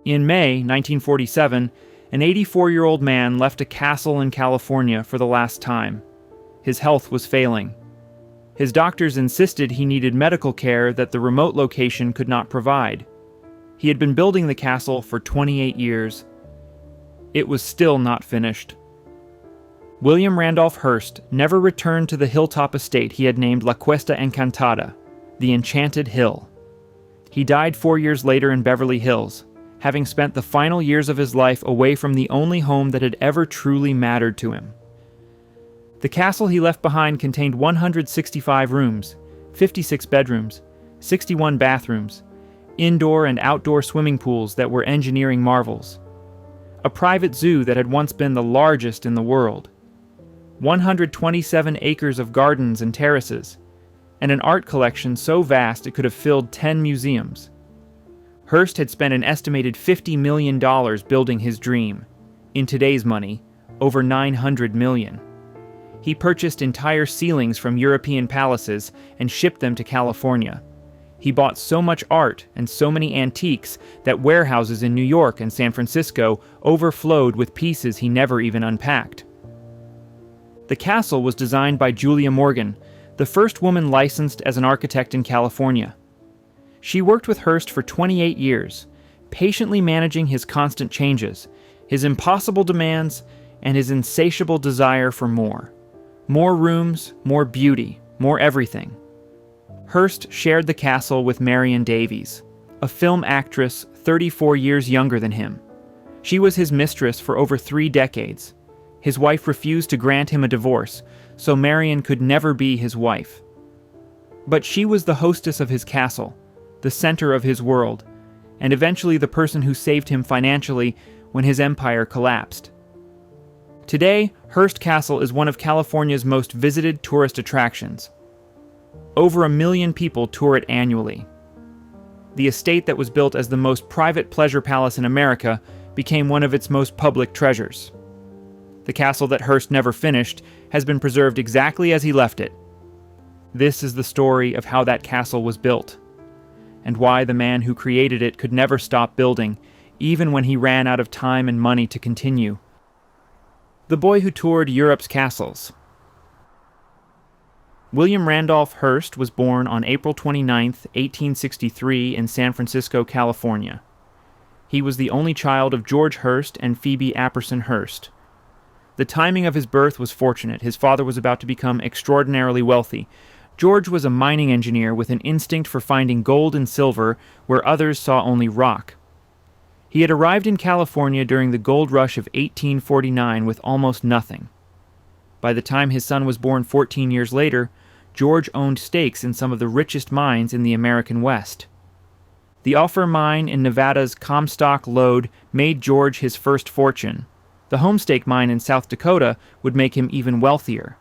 In May 1947, an 84-year-old man left a castle in California for the last time. His health was failing. His doctors insisted he needed medical care that the remote location could not provide. He had been building the castle for 28 years. It was still not finished. William Randolph Hearst never returned to the hilltop estate he had named La Cuesta Encantada, the Enchanted Hill. He died 4 years later in Beverly Hills, having spent the final years of his life away from the only home that had ever truly mattered to him. The castle he left behind contained 165 rooms, 56 bedrooms, 61 bathrooms, indoor and outdoor swimming pools that were engineering marvels, a private zoo that had once been the largest in the world, 127 acres of gardens and terraces, and an art collection so vast it could have filled 10 museums. Hearst had spent an estimated $50 million building his dream. In today's money, over $900 million. He purchased entire ceilings from European palaces and shipped them to California. He bought so much art and so many antiques that warehouses in New York and San Francisco overflowed with pieces he never even unpacked. The castle was designed by Julia Morgan, the first woman licensed as an architect in California. She worked with Hearst for 28 years, patiently managing his constant changes, his impossible demands, and his insatiable desire for more. More rooms, more beauty, more everything. Hearst shared the castle with Marion Davies, a film actress 34 years younger than him. She was his mistress for over 3 decades. His wife refused to grant him a divorce, so Marion could never be his wife. But she was the hostess of his castle, the center of his world, and eventually the person who saved him financially when his empire collapsed. Today, Hearst Castle is one of California's most visited tourist attractions. Over 1 million people tour it annually. The estate that was built as the most private pleasure palace in America became one of its most public treasures. The castle that Hearst never finished has been preserved exactly as he left it. This is the story of how that castle was built, and why the man who created it could never stop building, even when he ran out of time and money to continue. The boy who toured Europe's castles. William Randolph Hearst was born on April 29, 1863 in San Francisco, California. He was the only child of George Hearst and Phoebe Apperson Hearst. The timing of his birth was fortunate. His father was about to become extraordinarily wealthy. George was a mining engineer with an instinct for finding gold and silver where others saw only rock. He had arrived in California during the gold rush of 1849 with almost nothing. By the time his son was born 14 years later, George owned stakes in some of the richest mines in the American West. The Offer mine in Nevada's Comstock Lode made George his first fortune. The Homestake mine in South Dakota would make him even wealthier.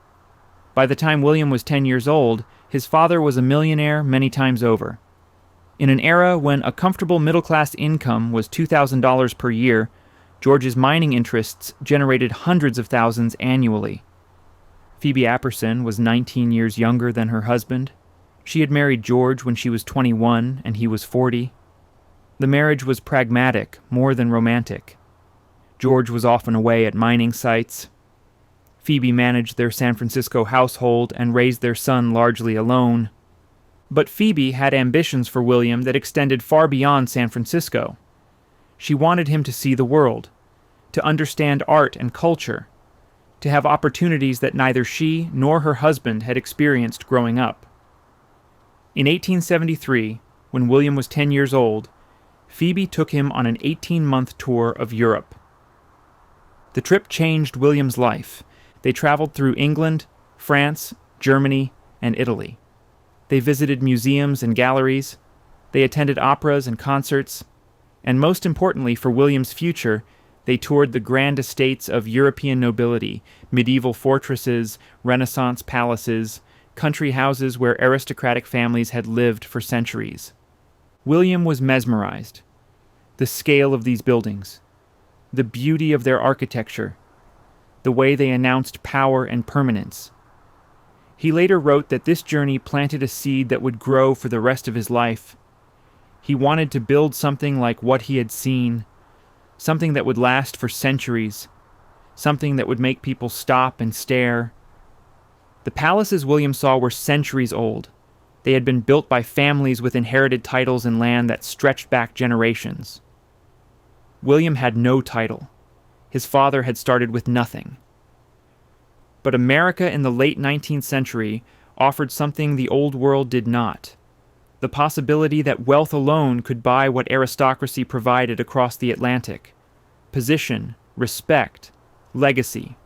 By the time William was 10 years old, his father was a millionaire many times over. In an era when a comfortable middle-class income was $2,000 per year, George's mining interests generated hundreds of thousands annually. Phoebe Apperson was 19 years younger than her husband. She had married George when she was 21 and he was 40. The marriage was pragmatic more than romantic. George was often away at mining sites. Phoebe managed their San Francisco household and raised their son largely alone. But Phoebe had ambitions for William that extended far beyond San Francisco. She wanted him to see the world, to understand art and culture, to have opportunities that neither she nor her husband had experienced growing up. In 1873, when William was 10 years old, Phoebe took him on an 18-month tour of Europe. The trip changed William's life. They traveled through England, France, Germany, and Italy. They visited museums and galleries. They attended operas and concerts. And most importantly for William's future, they toured the grand estates of European nobility, medieval fortresses, Renaissance palaces, country houses where aristocratic families had lived for centuries. William was mesmerized. The scale of these buildings, the beauty of their architecture, the way they announced power and permanence. He later wrote that this journey planted a seed that would grow for the rest of his life. He wanted to build something like what he had seen, something that would last for centuries, something that would make people stop and stare. The palaces William saw were centuries old. They had been built by families with inherited titles and land that stretched back generations. William had no title. His father had started with nothing. But America in the late 19th century offered something the Old World did not: the possibility that wealth alone could buy what aristocracy provided across the Atlantic: position, respect, legacy.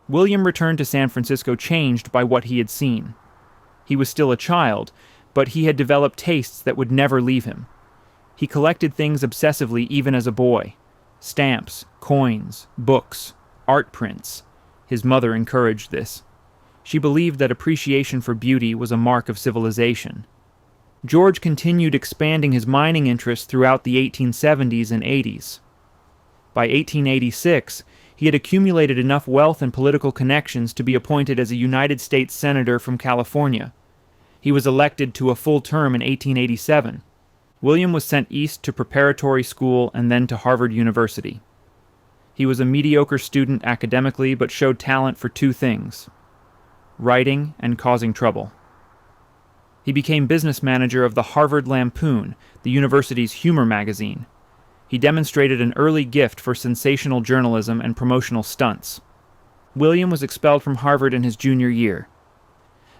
William returned to San Francisco changed by what he had seen. He was still a child, but he had developed tastes that would never leave him. He collected things obsessively even as a boy: stamps, coins, books, art prints. His mother encouraged this. She believed that appreciation for beauty was a mark of civilization. George continued expanding his mining interests throughout the 1870s and 80s. By 1886, he had accumulated enough wealth and political connections to be appointed as a United States Senator from California. He was elected to a full term in 1887. William was sent east to preparatory school and then to Harvard University. He was a mediocre student academically, but showed talent for two things: writing and causing trouble. He became business manager of the Harvard Lampoon, the university's humor magazine. He demonstrated an early gift for sensational journalism and promotional stunts. William was expelled from Harvard in his junior year.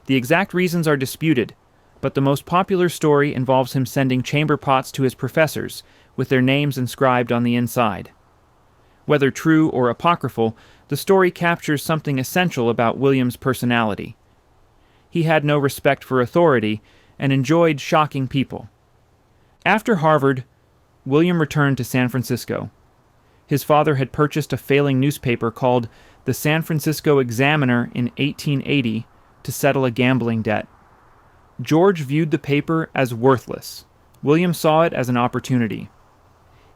The exact reasons are disputed, but the most popular story involves him sending chamber pots to his professors, with their names inscribed on the inside. Whether true or apocryphal, the story captures something essential about William's personality. He had no respect for authority and enjoyed shocking people. After Harvard, William returned to San Francisco. His father had purchased a failing newspaper called the San Francisco Examiner in 1880 to settle a gambling debt. George viewed the paper as worthless. William saw it as an opportunity.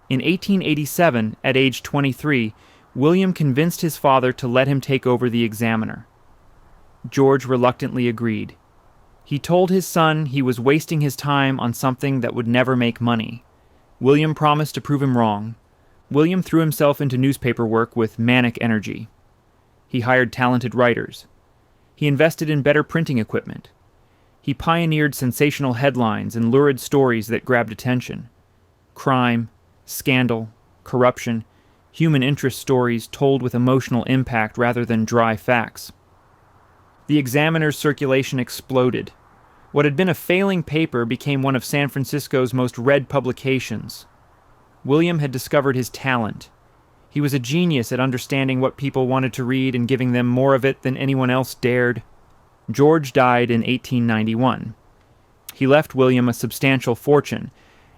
In 1887, at age 23, William convinced his father to let him take over the Examiner. George reluctantly agreed. He told his son he was wasting his time on something that would never make money. William promised to prove him wrong. William threw himself into newspaper work with manic energy. He hired talented writers. He invested in better printing equipment. He pioneered sensational headlines and lurid stories that grabbed attention. Crime, scandal, corruption, human interest stories told with emotional impact rather than dry facts. The Examiner's circulation exploded. What had been a failing paper became one of San Francisco's most read publications. William had discovered his talent. He was a genius at understanding what people wanted to read and giving them more of it than anyone else dared. George died in 1891. He left William a substantial fortune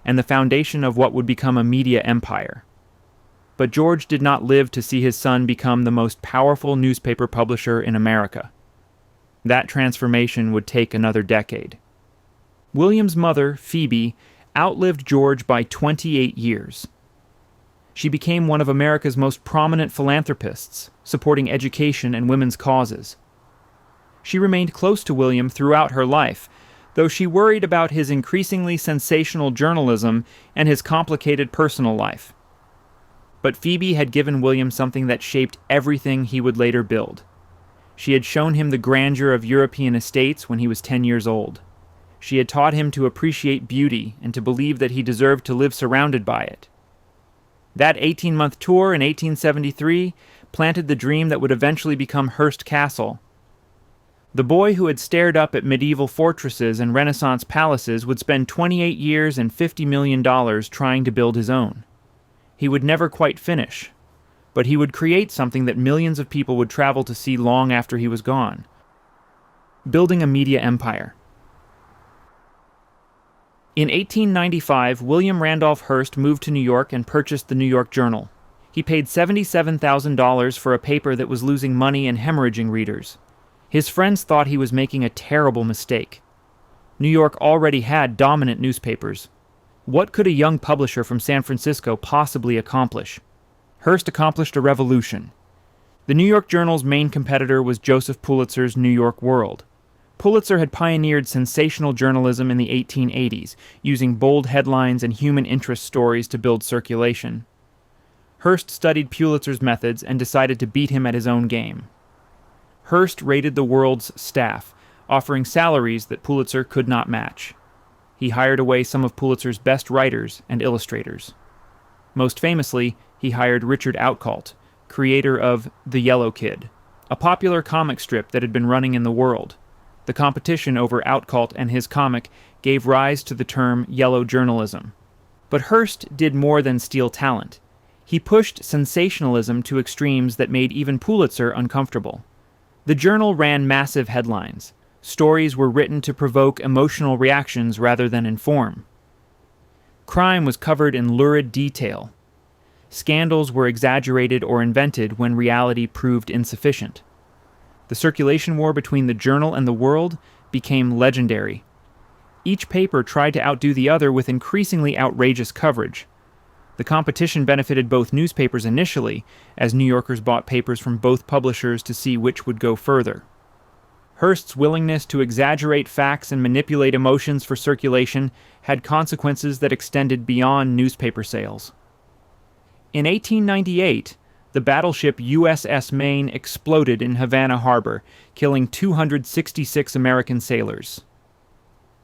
and the foundation of what would become a media empire. But George did not live to see his son become the most powerful newspaper publisher in America. That transformation would take another decade. William's mother, Phoebe, outlived George by 28 years. She became one of America's most prominent philanthropists, supporting education and women's causes. She remained close to William throughout her life, though she worried about his increasingly sensational journalism and his complicated personal life. But Phoebe had given William something that shaped everything he would later build. She had shown him the grandeur of European estates when he was 10 years old. She had taught him to appreciate beauty and to believe that he deserved to live surrounded by it. That 18-month tour in 1873 planted the dream that would eventually become Hearst Castle. The boy who had stared up at medieval fortresses and Renaissance palaces would spend 28 years and $50 million trying to build his own. He would never quite finish, but he would create something that millions of people would travel to see long after he was gone. Building a media empire. In 1895, William Randolph Hearst moved to New York and purchased the New York Journal. He paid $77,000 for a paper that was losing money and hemorrhaging readers. His friends thought he was making a terrible mistake. New York already had dominant newspapers. What could a young publisher from San Francisco possibly accomplish? Hearst accomplished a revolution. The New York Journal's main competitor was Joseph Pulitzer's New York World. Pulitzer had pioneered sensational journalism in the 1880s, using bold headlines and human interest stories to build circulation. Hearst studied Pulitzer's methods and decided to beat him at his own game. Hearst raided the world's staff, offering salaries that Pulitzer could not match. He hired away some of Pulitzer's best writers and illustrators. Most famously, he hired Richard Outcault, creator of The Yellow Kid, a popular comic strip that had been running in the world. The competition over Outcault and his comic gave rise to the term yellow journalism. But Hearst did more than steal talent. He pushed sensationalism to extremes that made even Pulitzer uncomfortable. The journal ran massive headlines. Stories were written to provoke emotional reactions rather than inform. Crime was covered in lurid detail. Scandals were exaggerated or invented when reality proved insufficient. The circulation war between the journal and the world became legendary. Each paper tried to outdo the other with increasingly outrageous coverage. The competition benefited both newspapers initially, as New Yorkers bought papers from both publishers to see which would go further. Hearst's willingness to exaggerate facts and manipulate emotions for circulation had consequences that extended beyond newspaper sales. In 1898, the battleship USS Maine exploded in Havana Harbor, killing 266 American sailors.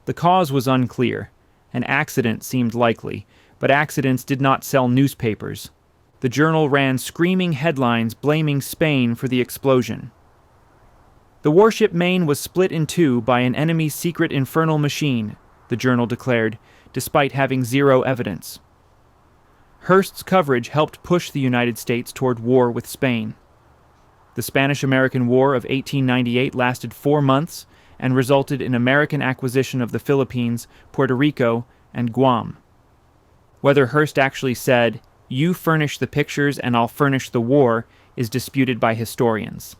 The cause was unclear. An accident seemed likely, but accidents did not sell newspapers. The journal ran screaming headlines blaming Spain for the explosion. The warship Maine was split in two by an enemy's secret infernal machine, the journal declared, despite having zero evidence. Hearst's coverage helped push the United States toward war with Spain. The Spanish-American War of 1898 lasted 4 months and resulted in American acquisition of the Philippines, Puerto Rico, and Guam. Whether Hearst actually said, "You furnish the pictures and I'll furnish the war," is disputed by historians.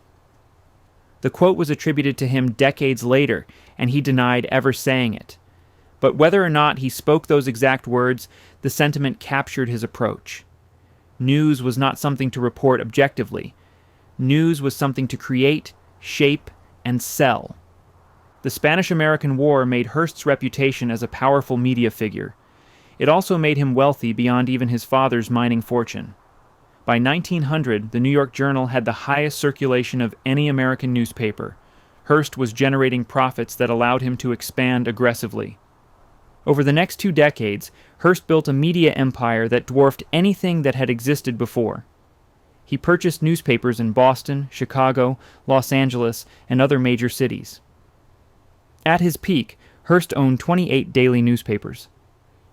The quote was attributed to him decades later, and he denied ever saying it. But whether or not he spoke those exact words, the sentiment captured his approach. News was not something to report objectively. News was something to create, shape, and sell. The Spanish-American War made Hearst's reputation as a powerful media figure. It also made him wealthy beyond even his father's mining fortune. By 1900, the New York Journal had the highest circulation of any American newspaper. Hearst was generating profits that allowed him to expand aggressively. Over the next 2 decades, Hearst built a media empire that dwarfed anything that had existed before. He purchased newspapers in Boston, Chicago, Los Angeles, and other major cities. At his peak, Hearst owned 28 daily newspapers.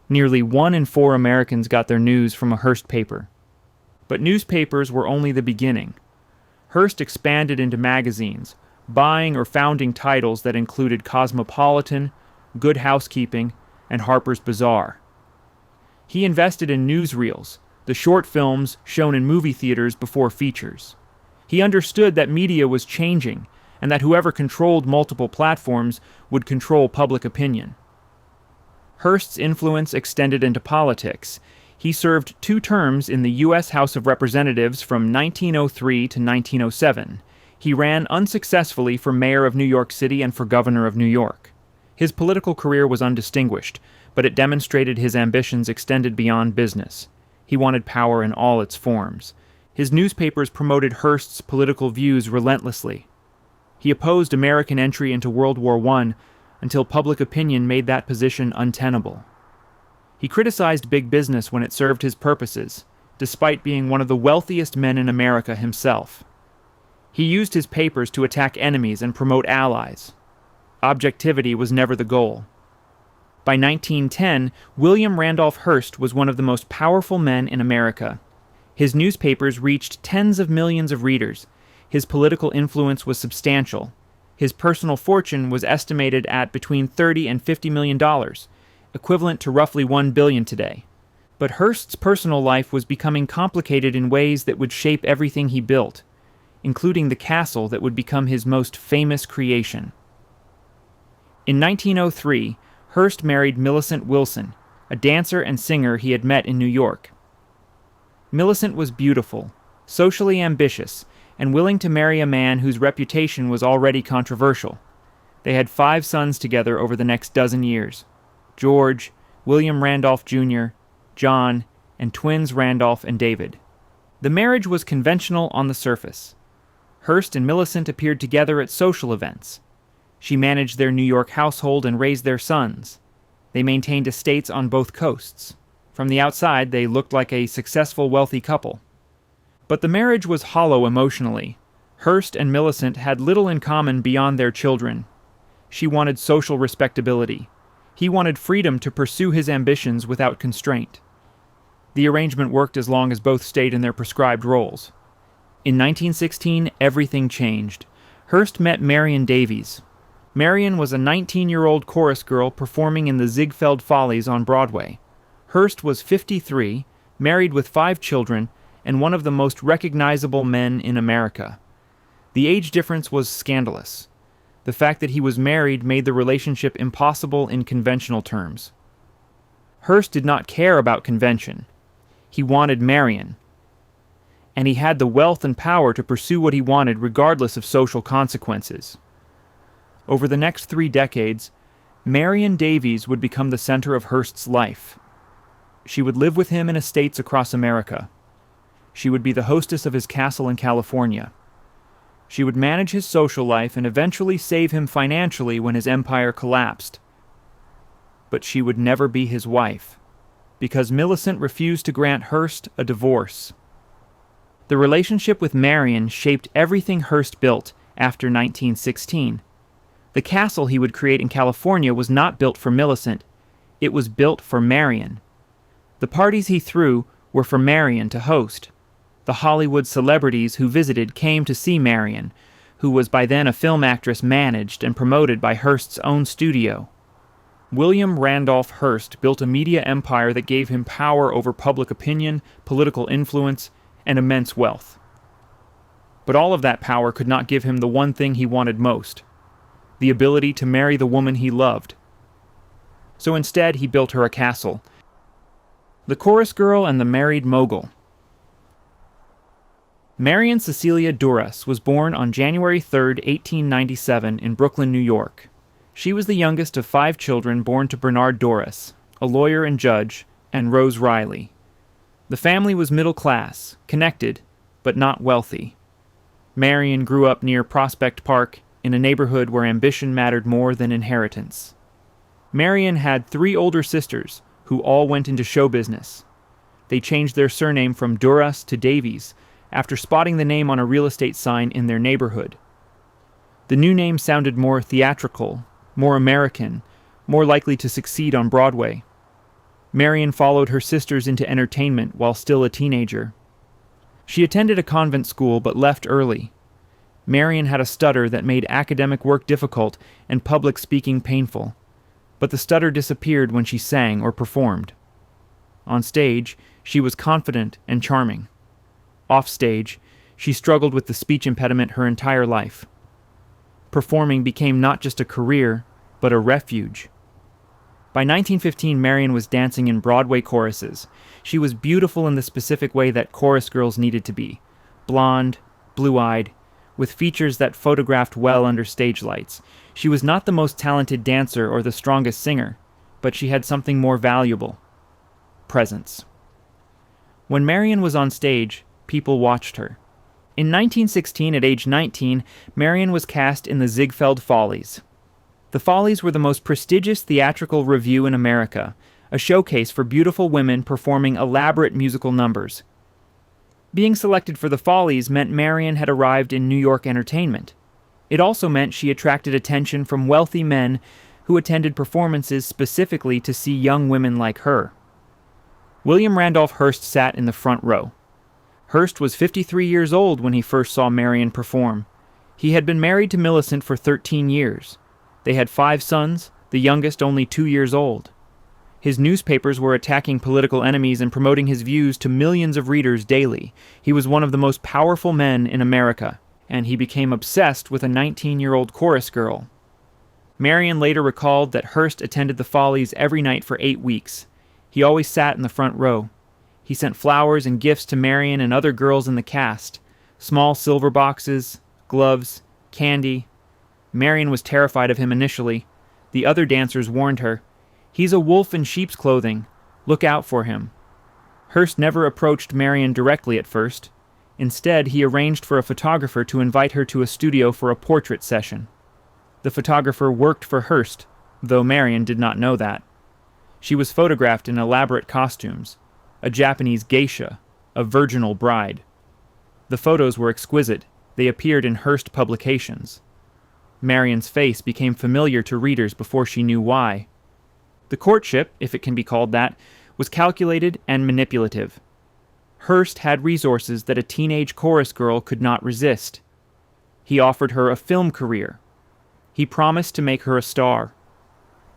Nearly 1 in 4 Americans got their news from a Hearst paper. But newspapers were only the beginning. Hearst expanded into magazines, buying or founding titles that included Cosmopolitan, Good Housekeeping, and Harper's Bazaar. He invested in newsreels, the short films shown in movie theaters before features. He understood that media was changing, and that whoever controlled multiple platforms would control public opinion. Hearst's influence extended into politics. He served 2 terms in the U.S. House of Representatives from 1903 to 1907. He ran unsuccessfully for mayor of New York City and for governor of New York. His political career was undistinguished, but it demonstrated his ambitions extended beyond business. He wanted power in all its forms. His newspapers promoted Hearst's political views relentlessly. He opposed American entry into World War I until public opinion made that position untenable. He criticized big business when it served his purposes, despite being one of the wealthiest men in America himself. He used his papers to attack enemies and promote allies. Objectivity was never the goal. By 1910, William Randolph Hearst was one of the most powerful men in America. His newspapers reached tens of millions of readers. His political influence was substantial. His personal fortune was estimated at between $30 and $50 million, equivalent to roughly $1 billion today. But Hearst's personal life was becoming complicated in ways that would shape everything he built, including the castle that would become his most famous creation. In 1903, Hearst married Millicent Wilson, a dancer and singer he had met in New York. Millicent was beautiful, socially ambitious, and willing to marry a man whose reputation was already controversial. They had 5 sons together over the next dozen years: George, William Randolph Jr., John, and twins Randolph and David. The marriage was conventional on the surface. Hearst and Millicent appeared together at social events. She managed their New York household and raised their sons. They maintained estates on both coasts. From the outside, they looked like a successful, wealthy couple. But the marriage was hollow emotionally. Hearst and Millicent had little in common beyond their children. She wanted social respectability. He wanted freedom to pursue his ambitions without constraint. The arrangement worked as long as both stayed in their prescribed roles. In 1916, everything changed. Hearst met Marion Davies. Marion was a 19-year-old chorus girl performing in the Ziegfeld Follies on Broadway. Hearst was 53, married with 5 children, and one of the most recognizable men in America. The age difference was scandalous. The fact that he was married made the relationship impossible in conventional terms. Hearst did not care about convention. He wanted Marion. And he had the wealth and power to pursue what he wanted regardless of social consequences. Over the next 3 decades, Marion Davies would become the center of Hearst's life. She would live with him in estates across America. She would be the hostess of his castle in California. She would manage his social life and eventually save him financially when his empire collapsed. But she would never be his wife, because Millicent refused to grant Hearst a divorce. The relationship with Marion shaped everything Hearst built after 1916. The castle he would create in California was not built for Millicent. It was built for Marion. The parties he threw were for Marion to host. The Hollywood celebrities who visited came to see Marion, who was by then a film actress managed and promoted by Hearst's own studio. William Randolph Hearst built a media empire that gave him power over public opinion, political influence, and immense wealth. But all of that power could not give him the one thing he wanted most: the ability to marry the woman he loved. So instead, he built her a castle. The Chorus Girl and the Married Mogul. Marion Cecilia Duras was born on January 3, 1897, in Brooklyn, New York. She was the youngest of 5 children born to Bernard Duras, a lawyer and judge, and Rose Riley. The family was middle class, connected, but not wealthy. Marion grew up near Prospect Park, in a neighborhood where ambition mattered more than inheritance. Marion had 3 older sisters, who all went into show business. They changed their surname from Duras to Davies after spotting the name on a real estate sign in their neighborhood. The new name sounded more theatrical, more American, more likely to succeed on Broadway. Marion followed her sisters into entertainment while still a teenager. She attended a convent school but left early. Marion had a stutter that made academic work difficult and public speaking painful, but the stutter disappeared when she sang or performed. On stage, she was confident and charming. Off stage, she struggled with the speech impediment her entire life. Performing became not just a career, but a refuge. By 1915, Marion was dancing in Broadway choruses. She was beautiful in the specific way that chorus girls needed to be: blonde, blue-eyed, with features that photographed well under stage lights. She was not the most talented dancer or the strongest singer, but she had something more valuable: presence. When Marion was on stage, people watched her. In 1916, at age 19, Marion was cast in the Ziegfeld Follies. The Follies were the most prestigious theatrical revue in America, a showcase for beautiful women performing elaborate musical numbers. Being selected for the Follies meant Marion had arrived in New York entertainment. It also meant she attracted attention from wealthy men who attended performances specifically to see young women like her. William Randolph Hearst sat in the front row. Hearst was 53 years old when he first saw Marion perform. He had been married to Millicent for 13 years. They had 5 sons, the youngest only 2 years old. His newspapers were attacking political enemies and promoting his views to millions of readers daily. He was one of the most powerful men in America, and he became obsessed with a 19-year-old chorus girl. Marion later recalled that Hearst attended the Follies every night for 8 weeks. He always sat in the front row. He sent flowers and gifts to Marion and other girls in the cast: small silver boxes, gloves, candy. Marion was terrified of him initially. The other dancers warned her, "He's a wolf in sheep's clothing. Look out for him." Hearst never approached Marion directly at first. Instead, he arranged for a photographer to invite her to a studio for a portrait session. The photographer worked for Hearst, though Marion did not know that. She was photographed in elaborate costumes, a Japanese geisha, a virginal bride. The photos were exquisite. They appeared in Hearst publications. Marion's face became familiar to readers before she knew why. The courtship, if it can be called that, was calculated and manipulative. Hearst had resources that a teenage chorus girl could not resist. He offered her a film career. He promised to make her a star.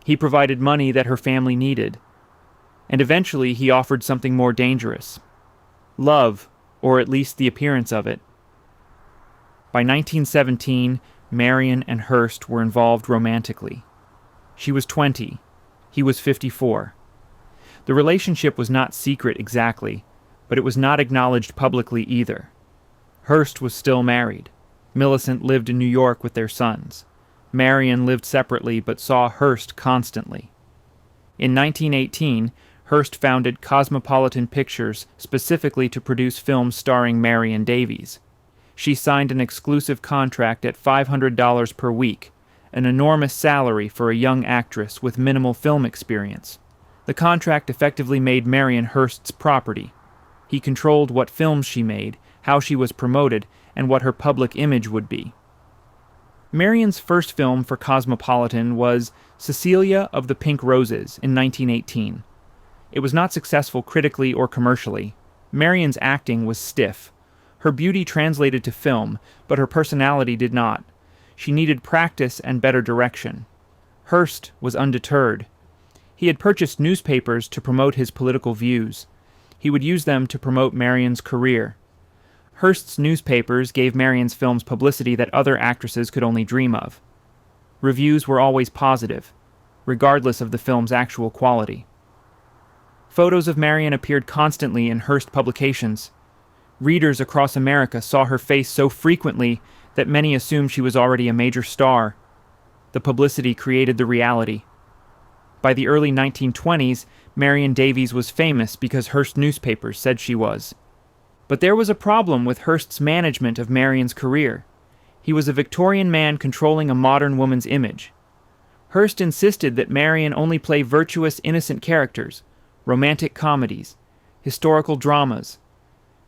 He provided money that her family needed. And eventually he offered something more dangerous. Love, or at least the appearance of it. By 1917, Marion and Hearst were involved romantically. She was 20. He was 54. The relationship was not secret exactly, but it was not acknowledged publicly either. Hearst was still married. Millicent lived in New York with their sons. Marion lived separately but saw Hearst constantly. In 1918, Hearst founded Cosmopolitan Pictures specifically to produce films starring Marion Davies. She signed an exclusive contract at $500 per week, an enormous salary for a young actress with minimal film experience. The contract effectively made Marion Hearst's property. He controlled what films she made, how she was promoted, and what her public image would be. Marion's first film for Cosmopolitan was Cecilia of the Pink Roses in 1918. It was not successful critically or commercially. Marion's acting was stiff. Her beauty translated to film, but her personality did not. She needed practice and better direction. Hearst was undeterred. He had purchased newspapers to promote his political views. He would use them to promote Marion's career. Hearst's newspapers gave Marion's films publicity that other actresses could only dream of. Reviews were always positive, regardless of the film's actual quality. Photos of Marion appeared constantly in Hearst publications. Readers across America saw her face so frequently that many assumed she was already a major star. The publicity created the reality. By the early 1920s, Marion Davies was famous because Hearst newspapers said she was. But there was a problem with Hearst's management of Marion's career. He was a Victorian man controlling a modern woman's image. Hearst insisted that Marion only play virtuous, innocent characters, romantic comedies, historical dramas,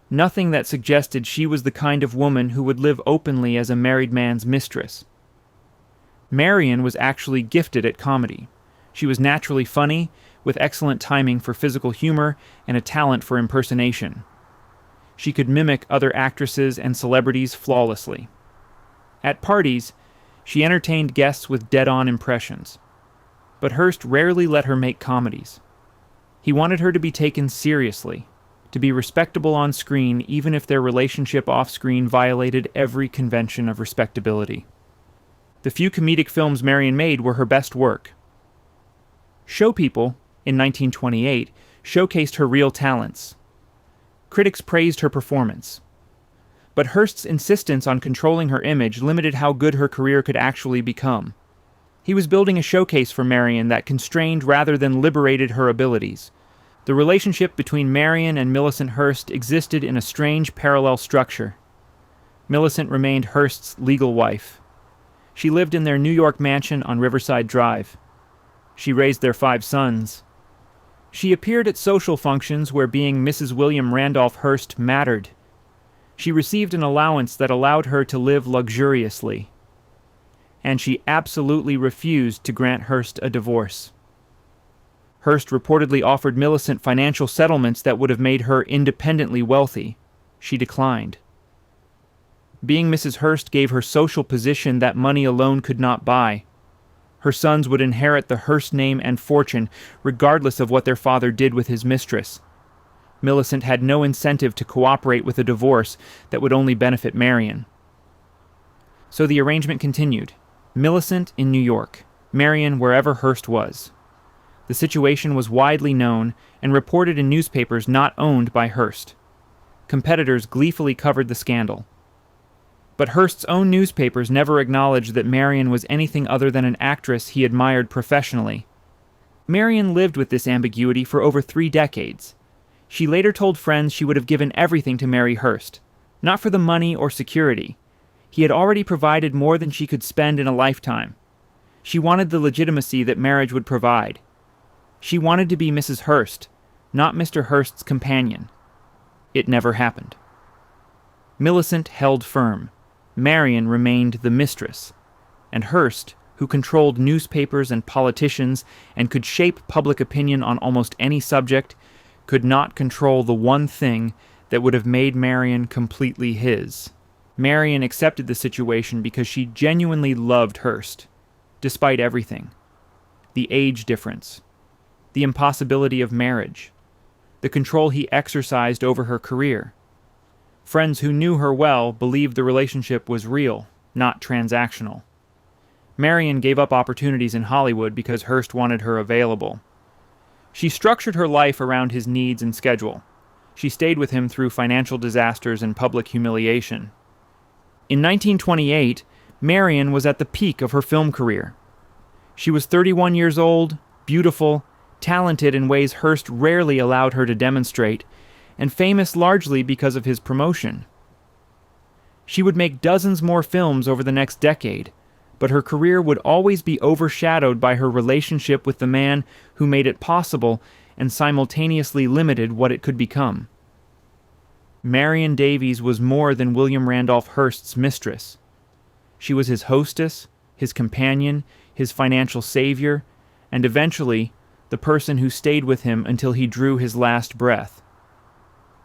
nothing that suggested she was the kind of woman who would live openly as a married man's mistress. Marion was actually gifted at comedy. She was naturally funny, with excellent timing for physical humor and a talent for impersonation. She could mimic other actresses and celebrities flawlessly. At parties, she entertained guests with dead-on impressions. But Hearst rarely let her make comedies. He wanted her to be taken seriously, to be respectable on screen even if their relationship off-screen violated every convention of respectability. The few comedic films Marion made were her best work. Show People, in 1928, showcased her real talents. Critics praised her performance. But Hearst's insistence on controlling her image limited how good her career could actually become. He was building a showcase for Marion that constrained rather than liberated her abilities. The relationship between Marion and Millicent Hearst existed in a strange parallel structure. Millicent remained Hearst's legal wife. She lived in their New York mansion on Riverside Drive. She raised their 5 sons. She appeared at social functions where being Mrs. William Randolph Hearst mattered. She received an allowance that allowed her to live luxuriously. And she absolutely refused to grant Hearst a divorce. Hearst reportedly offered Millicent financial settlements that would have made her independently wealthy. She declined. Being Mrs. Hearst gave her social position that money alone could not buy. Her sons would inherit the Hearst name and fortune, regardless of what their father did with his mistress. Millicent had no incentive to cooperate with a divorce that would only benefit Marion. So the arrangement continued. Millicent in New York, Marion wherever Hearst was. The situation was widely known and reported in newspapers not owned by Hearst. Competitors gleefully covered the scandal. But Hearst's own newspapers never acknowledged that Marion was anything other than an actress he admired professionally. Marion lived with this ambiguity for over 3 decades. She later told friends she would have given everything to marry Hearst, not for the money or security. He had already provided more than she could spend in a lifetime. She wanted the legitimacy that marriage would provide. She wanted to be Mrs. Hearst, not Mr. Hearst's companion. It never happened. Millicent held firm. Marian remained the mistress. And Hearst, who controlled newspapers and politicians and could shape public opinion on almost any subject, could not control the one thing that would have made Marian completely his. Marian accepted the situation because she genuinely loved Hearst, despite everything. The age difference, the impossibility of marriage, the control he exercised over her career. Friends who knew her well believed the relationship was real, not transactional. Marian gave up opportunities in Hollywood because Hearst wanted her available. She structured her life around his needs and schedule. She stayed with him through financial disasters and public humiliation. In 1928, Marian was at the peak of her film career. She was 31 years old, beautiful, talented in ways Hearst rarely allowed her to demonstrate, and famous largely because of his promotion. She would make dozens more films over the next decade, but her career would always be overshadowed by her relationship with the man who made it possible and simultaneously limited what it could become. Marian Davies was more than William Randolph Hearst's mistress. She was his hostess, his companion, his financial savior, and eventually, the person who stayed with him until he drew his last breath.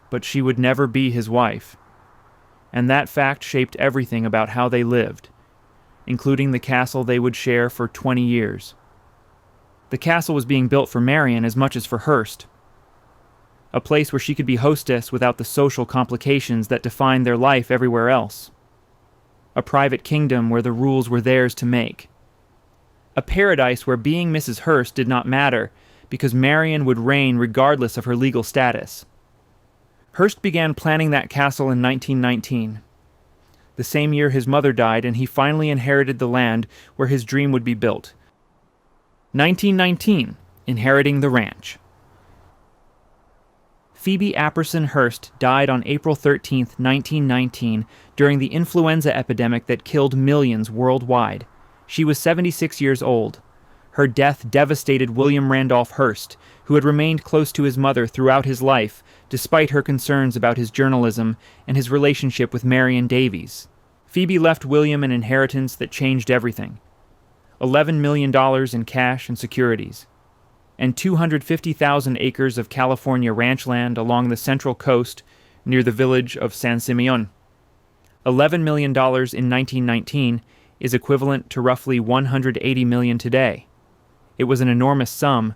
But she would never be his wife. And that fact shaped everything about how they lived, including the castle they would share for 20 years. The castle was being built for Marian as much as for Hearst. A place where she could be hostess without the social complications that defined their life everywhere else. A private kingdom where the rules were theirs to make. A paradise where being Mrs. Hearst did not matter because Marian would reign regardless of her legal status. Hearst began planning that castle in 1919. The same year his mother died, and he finally inherited the land where his dream would be built. 1919, inheriting the ranch. Phoebe Apperson Hearst died on April 13, 1919, during the influenza epidemic that killed millions worldwide. She was 76 years old. Her death devastated William Randolph Hearst, who had remained close to his mother throughout his life, despite her concerns about his journalism and his relationship with Marian Davies. Phoebe left William an inheritance that changed everything. $11 million in cash and securities, and 250,000 acres of California ranch land along the central coast near the village of San Simeon. $11 million in 1919 is equivalent to roughly $180 million today. It was an enormous sum,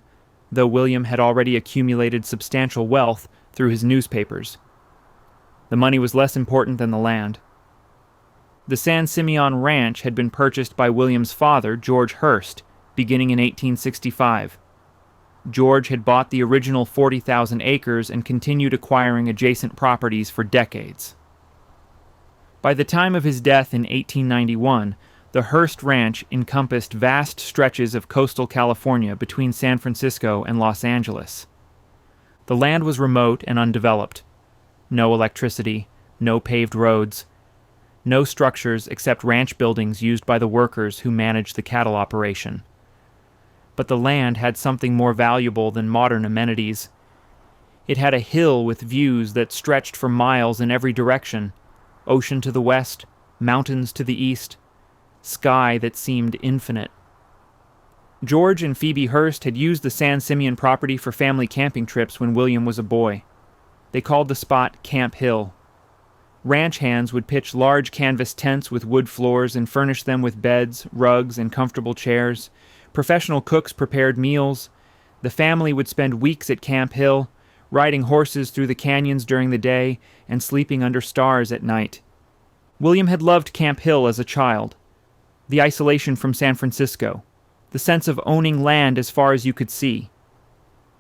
though William had already accumulated substantial wealth through his newspapers. The money was less important than the land. The San Simeon Ranch had been purchased by William's father, George Hearst, beginning in 1865. George had bought the original 40,000 acres and continued acquiring adjacent properties for decades. By the time of his death in 1891, the Hearst Ranch encompassed vast stretches of coastal California between San Francisco and Los Angeles. The land was remote and undeveloped. No electricity, no paved roads, no structures except ranch buildings used by the workers who managed the cattle operation. But the land had something more valuable than modern amenities. It had a hill with views that stretched for miles in every direction, ocean to the west, mountains to the east, sky that seemed infinite. George and Phoebe Hearst had used the San Simeon property for family camping trips when William was a boy. They called the spot Camp Hill. Ranch hands would pitch large canvas tents with wood floors and furnish them with beds, rugs, and comfortable chairs. Professional cooks prepared meals. The family would spend weeks at Camp Hill, riding horses through the canyons during the day and sleeping under stars at night. William had loved Camp Hill as a child. The isolation from San Francisco, the sense of owning land as far as you could see,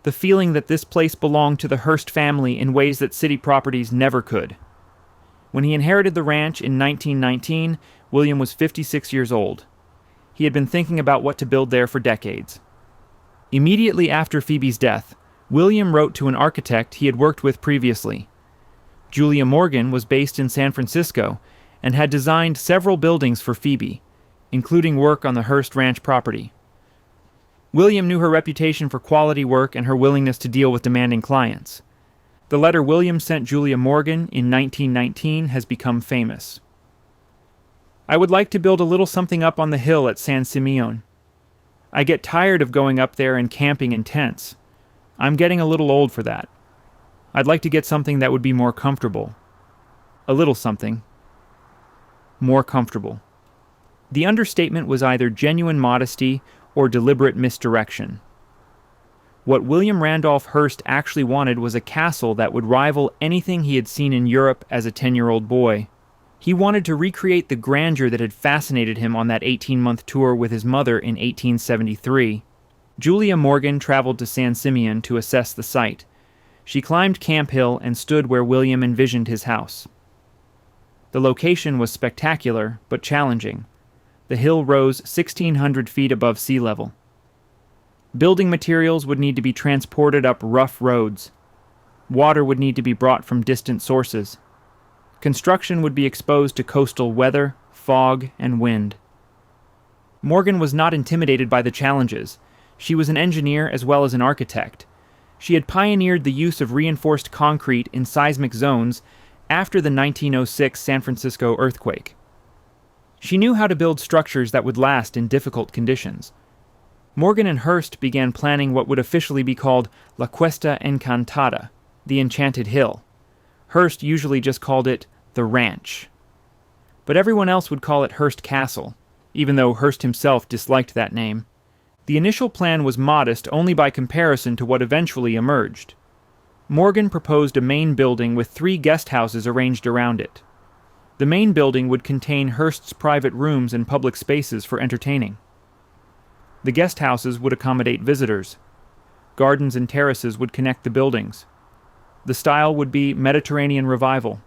the feeling that this place belonged to the Hearst family in ways that city properties never could. When he inherited the ranch in 1919, William was 56 years old. He had been thinking about what to build there for decades. Immediately after Phoebe's death, William wrote to an architect he had worked with previously. Julia Morgan was based in San Francisco and had designed several buildings for Phoebe, including work on the Hearst Ranch property. William knew her reputation for quality work and her willingness to deal with demanding clients. The letter William sent Julia Morgan in 1919 has become famous. I would like to build a little something up on the hill at San Simeon. I get tired of going up there and camping in tents. I'm getting a little old for that. I'd like to get something that would be more comfortable. A little something. More comfortable. The understatement was either genuine modesty or deliberate misdirection. What William Randolph Hearst actually wanted was a castle that would rival anything he had seen in Europe as a 10-year-old boy. He wanted to recreate the grandeur that had fascinated him on that 18-month tour with his mother in 1873. Julia Morgan traveled to San Simeon to assess the site. She climbed Camp Hill and stood where William envisioned his house. The location was spectacular, but challenging. The hill rose 1,600 feet above sea level. Building materials would need to be transported up rough roads. Water would need to be brought from distant sources. Construction would be exposed to coastal weather, fog, and wind. Morgan was not intimidated by the challenges. She was an engineer as well as an architect. She had pioneered the use of reinforced concrete in seismic zones after the 1906 San Francisco earthquake. She knew how to build structures that would last in difficult conditions. Morgan and Hearst began planning what would officially be called La Cuesta Encantada, the Enchanted Hill. Hearst usually just called it the Ranch. But everyone else would call it Hearst Castle, even though Hearst himself disliked that name. The initial plan was modest only by comparison to what eventually emerged. Morgan proposed a main building with 3 guest houses arranged around it. The main building would contain Hearst's private rooms and public spaces for entertaining. The guest houses would accommodate visitors. Gardens and terraces would connect the buildings. The style would be Mediterranean Revival,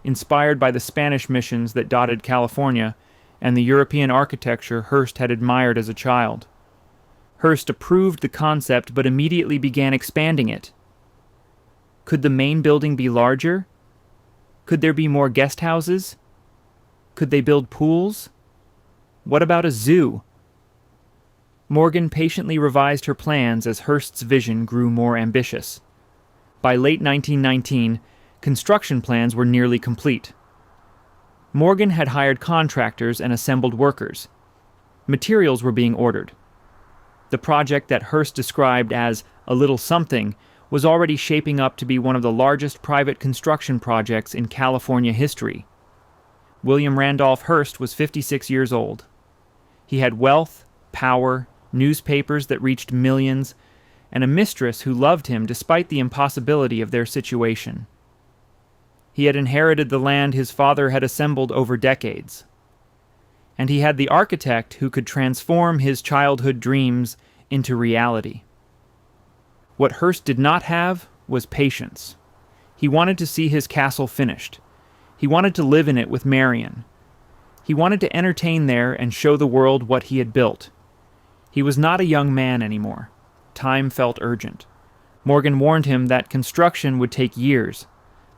inspired by the Spanish missions that dotted California and the European architecture Hearst had admired as a child. Hearst approved the concept but immediately began expanding it. Could the main building be larger? Could there be more guest houses? Could they build pools? What about a zoo? Morgan patiently revised her plans as Hearst's vision grew more ambitious. By late 1919, construction plans were nearly complete. Morgan had hired contractors and assembled workers. Materials were being ordered. The project that Hearst described as a little something was already shaping up to be one of the largest private construction projects in California history. William Randolph Hearst was 56 years old. He had wealth, power, newspapers that reached millions, and a mistress who loved him despite the impossibility of their situation. He had inherited the land his father had assembled over decades. And he had the architect who could transform his childhood dreams into reality. What Hearst did not have was patience. He wanted to see his castle finished. He wanted to live in it with Marion. He wanted to entertain there and show the world what he had built. He was not a young man anymore. Time felt urgent. Morgan warned him that construction would take years.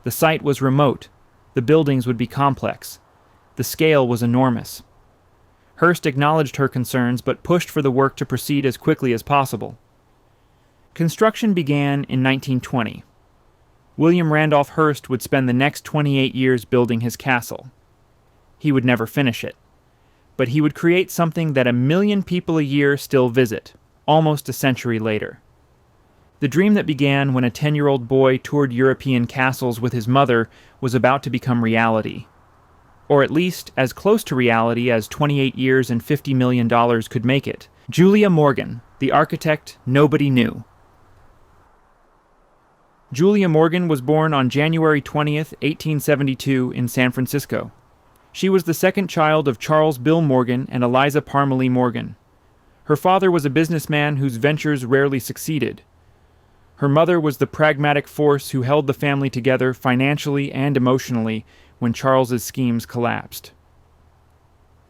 The site was remote. The buildings would be complex. The scale was enormous. Hearst acknowledged her concerns but pushed for the work to proceed as quickly as possible. Construction began in 1920. William Randolph Hearst would spend the next 28 years building his castle. He would never finish it, but he would create something that 1 million people a year still visit, almost a century later. The dream that began when a 10-year-old boy toured European castles with his mother was about to become reality. Or at least as close to reality as 28 years and $50 million could make it. Julia Morgan, the architect nobody knew. Julia Morgan was born on January 20th, 1872 in San Francisco. She was the second child of Charles Bill Morgan and Eliza Parmalee Morgan. Her father was a businessman whose ventures rarely succeeded. Her mother was the pragmatic force who held the family together financially and emotionally when Charles's schemes collapsed.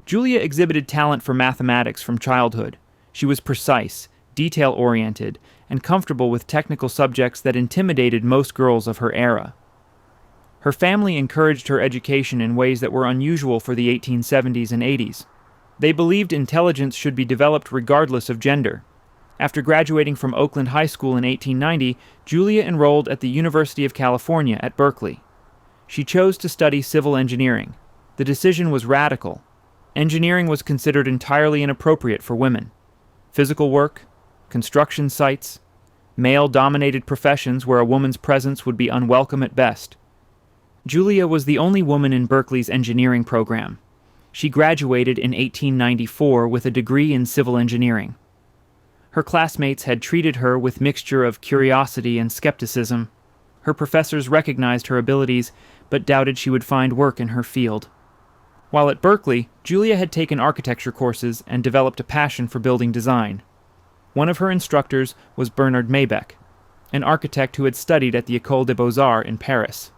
Julia exhibited talent for mathematics from childhood. She was precise, detail-oriented, and comfortable with technical subjects that intimidated most girls of her era. Her family encouraged her education in ways that were unusual for the 1870s and 80s. They believed intelligence should be developed regardless of gender. After graduating from Oakland High School in 1890, Julia enrolled at the University of California at Berkeley. She chose to study civil engineering. The decision was radical. Engineering was considered entirely inappropriate for women. Physical work, construction sites, male-dominated professions where a woman's presence would be unwelcome at best. Julia was the only woman in Berkeley's engineering program. She graduated in 1894 with a degree in civil engineering. Her classmates had treated her with mixture of curiosity and skepticism. Her professors recognized her abilities, but doubted she would find work in her field. While at Berkeley, Julia had taken architecture courses and developed a passion for building design. One of her instructors was Bernard Maybeck, an architect who had studied at the École des Beaux-Arts in Paris.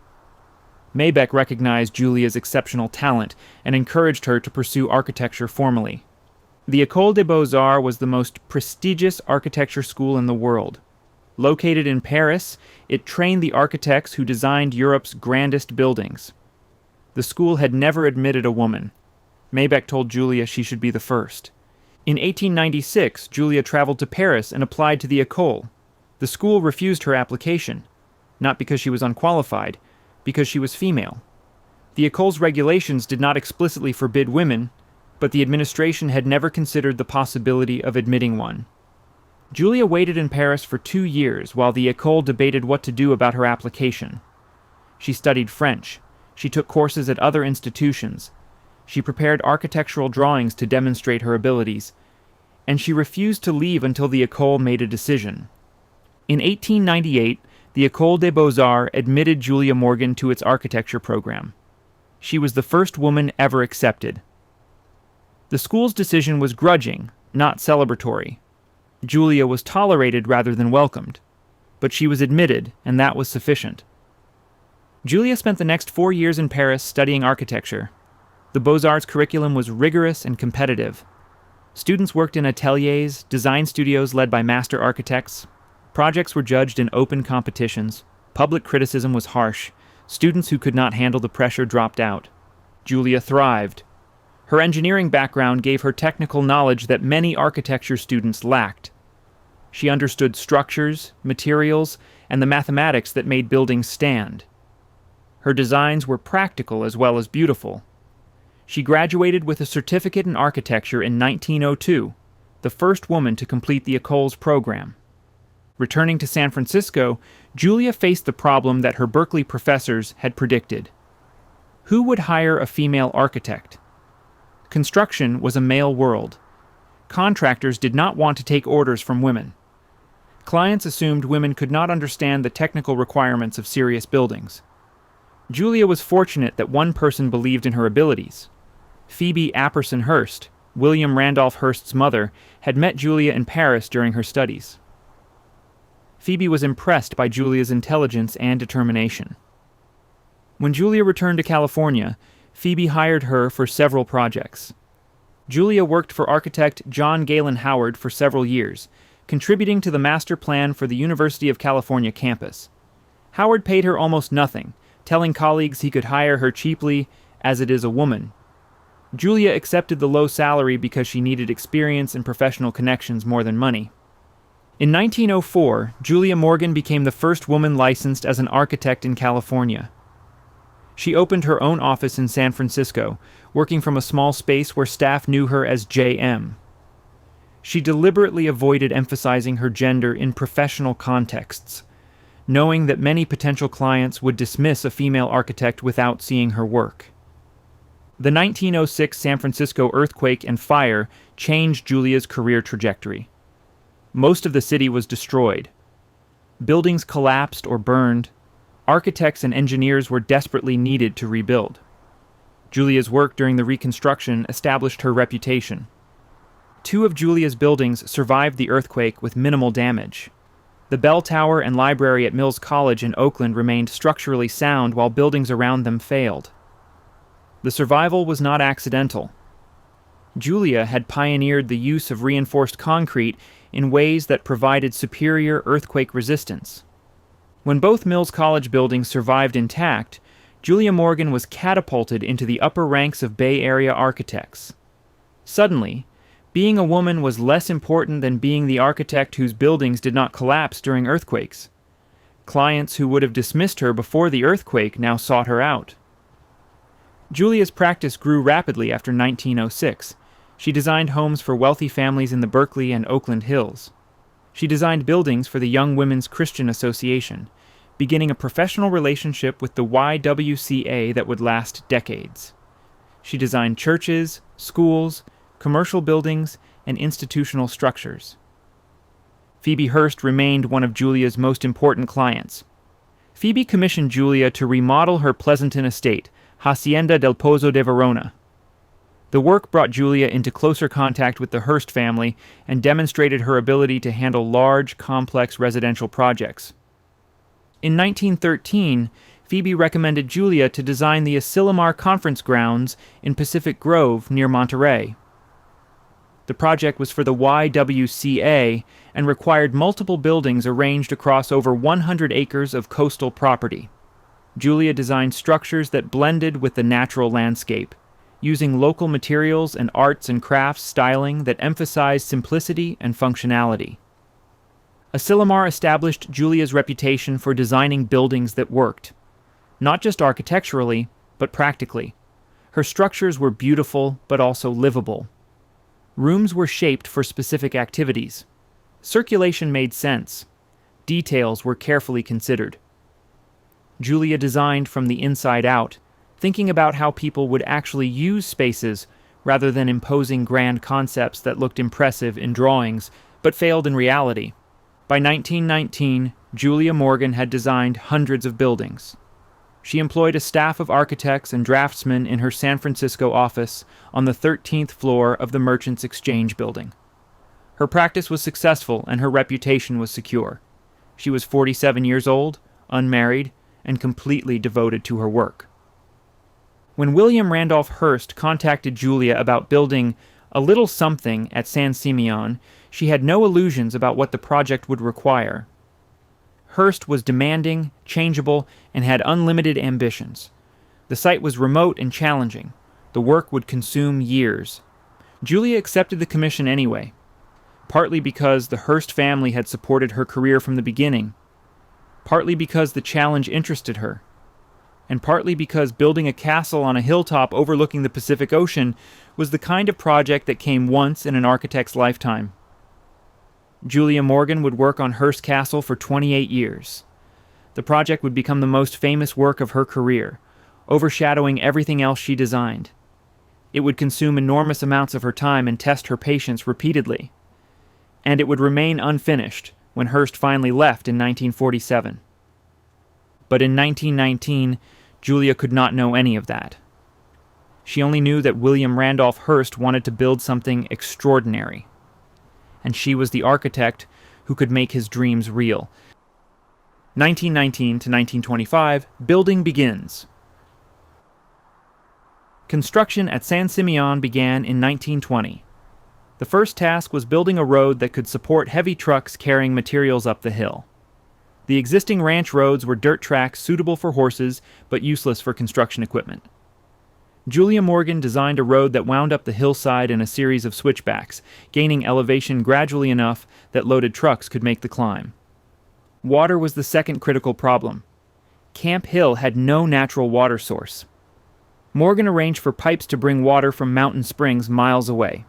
Maybeck recognized Julia's exceptional talent and encouraged her to pursue architecture formally. The École des Beaux-Arts was the most prestigious architecture school in the world. Located in Paris, it trained the architects who designed Europe's grandest buildings. The school had never admitted a woman. Maybeck told Julia she should be the first. In 1896, Julia traveled to Paris and applied to the École. The school refused her application, not because she was unqualified, because she was female. The École's regulations did not explicitly forbid women, but the administration had never considered the possibility of admitting one. Julia waited in Paris for 2 years while the École debated what to do about her application. She studied French. She took courses at other institutions. She prepared architectural drawings to demonstrate her abilities, and she refused to leave until the École made a decision. In 1898, the École des Beaux-Arts admitted Julia Morgan to its architecture program. She was the first woman ever accepted. The school's decision was grudging, not celebratory. Julia was tolerated rather than welcomed, but she was admitted, and that was sufficient. Julia spent the next 4 years in Paris studying architecture. The Beaux-Arts curriculum was rigorous and competitive. Students worked in ateliers, design studios led by master architects. Projects were judged in open competitions. Public criticism was harsh. Students who could not handle the pressure dropped out. Julia thrived. Her engineering background gave her technical knowledge that many architecture students lacked. She understood structures, materials, and the mathematics that made buildings stand. Her designs were practical as well as beautiful. She graduated with a certificate in architecture in 1902, the first woman to complete the École's program. Returning to San Francisco, Julia faced the problem that her Berkeley professors had predicted. Who would hire a female architect? Construction was a male world. Contractors did not want to take orders from women. Clients assumed women could not understand the technical requirements of serious buildings. Julia was fortunate that one person believed in her abilities. Phoebe Apperson Hearst, William Randolph Hearst's mother, had met Julia in Paris during her studies. Phoebe was impressed by Julia's intelligence and determination. When Julia returned to California, Phoebe hired her for several projects. Julia worked for architect John Galen Howard for several years, contributing to the master plan for the University of California campus. Howard paid her almost nothing, telling colleagues he could hire her cheaply, as it is a woman. Julia accepted the low salary because she needed experience and professional connections more than money. In 1904, Julia Morgan became the first woman licensed as an architect in California. She opened her own office in San Francisco, working from a small space where staff knew her as J.M. She deliberately avoided emphasizing her gender in professional contexts, knowing that many potential clients would dismiss a female architect without seeing her work. The 1906 San Francisco earthquake and fire changed Julia's career trajectory. Most of the city was destroyed. Buildings collapsed or burned. Architects and engineers were desperately needed to rebuild. Julia's work during the reconstruction established her reputation. 2 of Julia's buildings survived the earthquake with minimal damage. The bell tower and library at Mills College in Oakland remained structurally sound while buildings around them failed. The survival was not accidental. Julia had pioneered the use of reinforced concrete in ways that provided superior earthquake resistance. When both Mills College buildings survived intact, Julia Morgan was catapulted into the upper ranks of Bay Area architects. Suddenly, being a woman was less important than being the architect whose buildings did not collapse during earthquakes. Clients who would have dismissed her before the earthquake now sought her out. Julia's practice grew rapidly after 1906. She designed homes for wealthy families in the Berkeley and Oakland Hills. She designed buildings for the Young Women's Christian Association, beginning a professional relationship with the YWCA that would last decades. She designed churches, schools, commercial buildings, and institutional structures. Phoebe Hearst remained one of Julia's most important clients. Phoebe commissioned Julia to remodel her Pleasanton estate, Hacienda del Pozo de Verona. The work brought Julia into closer contact with the Hearst family and demonstrated her ability to handle large, complex residential projects. In 1913, Phoebe recommended Julia to design the Asilomar Conference Grounds in Pacific Grove near Monterey. The project was for the YWCA and required multiple buildings arranged across over 100 acres of coastal property. Julia designed structures that blended with the natural landscape, using local materials and arts and crafts styling that emphasized simplicity and functionality. Asilomar established Julia's reputation for designing buildings that worked, not just architecturally, but practically. Her structures were beautiful, but also livable. Rooms were shaped for specific activities. Circulation made sense. Details were carefully considered. Julia designed from the inside out, thinking about how people would actually use spaces rather than imposing grand concepts that looked impressive in drawings but failed in reality. By 1919, Julia Morgan had designed hundreds of buildings. She employed a staff of architects and draftsmen in her San Francisco office on the 13th floor of the Merchants Exchange building. Her practice was successful and her reputation was secure. She was 47 years old, unmarried, and completely devoted to her work. When William Randolph Hearst contacted Julia about building a little something at San Simeon, she had no illusions about what the project would require. Hearst was demanding, changeable, and had unlimited ambitions. The site was remote and challenging. The work would consume years. Julia accepted the commission anyway, partly because the Hearst family had supported her career from the beginning, partly because the challenge interested her, and partly because building a castle on a hilltop overlooking the Pacific Ocean was the kind of project that came once in an architect's lifetime. Julia Morgan would work on Hearst Castle for 28 years. The project would become the most famous work of her career, overshadowing everything else she designed. It would consume enormous amounts of her time and test her patience repeatedly. And it would remain unfinished when Hearst finally left in 1947. But in 1919, Julia could not know any of that. She only knew that William Randolph Hearst wanted to build something extraordinary. And she was the architect who could make his dreams real. 1919 to 1925, building begins. Construction at San Simeon began in 1920. The first task was building a road that could support heavy trucks carrying materials up the hill. The existing ranch roads were dirt tracks suitable for horses but useless for construction equipment. Julia Morgan designed a road that wound up the hillside in a series of switchbacks, gaining elevation gradually enough that loaded trucks could make the climb. Water was the second critical problem. Camp Hill had no natural water source. Morgan arranged for pipes to bring water from mountain springs miles away.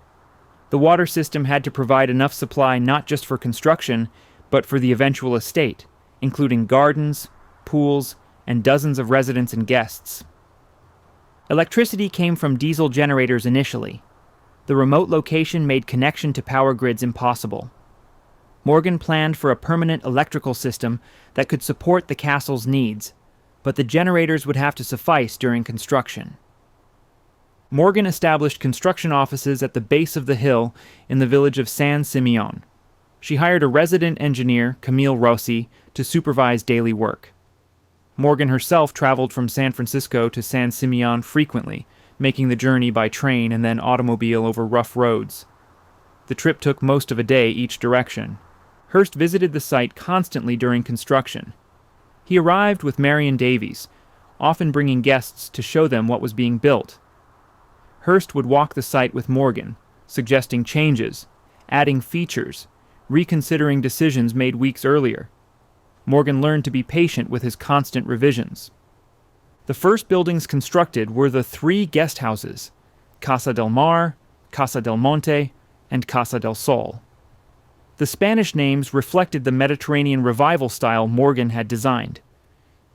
The water system had to provide enough supply not just for construction, but for the eventual estate, including gardens, pools, and dozens of residents and guests. Electricity came from diesel generators initially. The remote location made connection to power grids impossible. Morgan planned for a permanent electrical system that could support the castle's needs, but the generators would have to suffice during construction. Morgan established construction offices at the base of the hill in the village of San Simeon. She hired a resident engineer, Camille Rossi, to supervise daily work. Morgan herself traveled from San Francisco to San Simeon frequently, making the journey by train and then automobile over rough roads. The trip took most of a day each direction. Hearst visited the site constantly during construction. He arrived with Marion Davies, often bringing guests to show them what was being built. Hearst would walk the site with Morgan, suggesting changes, adding features, reconsidering decisions made weeks earlier. Morgan learned to be patient with his constant revisions. The first buildings constructed were the 3 guest houses, Casa del Mar, Casa del Monte, and Casa del Sol. The Spanish names reflected the Mediterranean revival style Morgan had designed.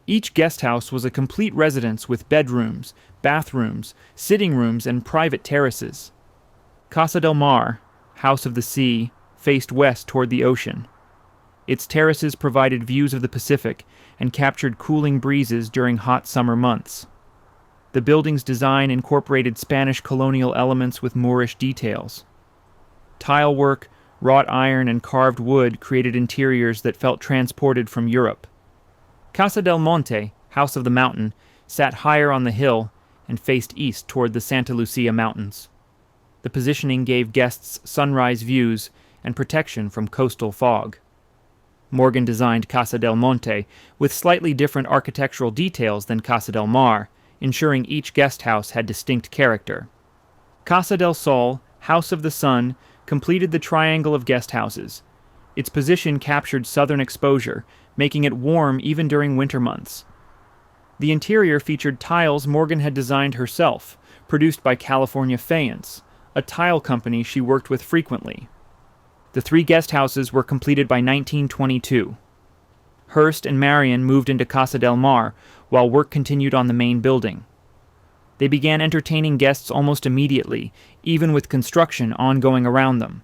Each guest house was a complete residence with bedrooms, bathrooms, sitting rooms, and private terraces. Casa del Mar, House of the Sea, faced west toward the ocean. Its terraces provided views of the Pacific and captured cooling breezes during hot summer months. The building's design incorporated Spanish colonial elements with Moorish details. Tile work, wrought iron, and carved wood created interiors that felt transported from Europe. Casa del Monte, House of the Mountain, sat higher on the hill and faced east toward the Santa Lucia Mountains. The positioning gave guests sunrise views and protection from coastal fog. Morgan designed Casa del Monte with slightly different architectural details than Casa del Mar, ensuring each guest house had distinct character. Casa del Sol, House of the Sun, completed the triangle of guest houses. Its position captured southern exposure, making it warm even during winter months. The interior featured tiles Morgan had designed herself, produced by California Faience, a tile company she worked with frequently. The 3 guest houses were completed by 1922. Hearst and Marion moved into Casa del Mar, while work continued on the main building. They began entertaining guests almost immediately, even with construction ongoing around them.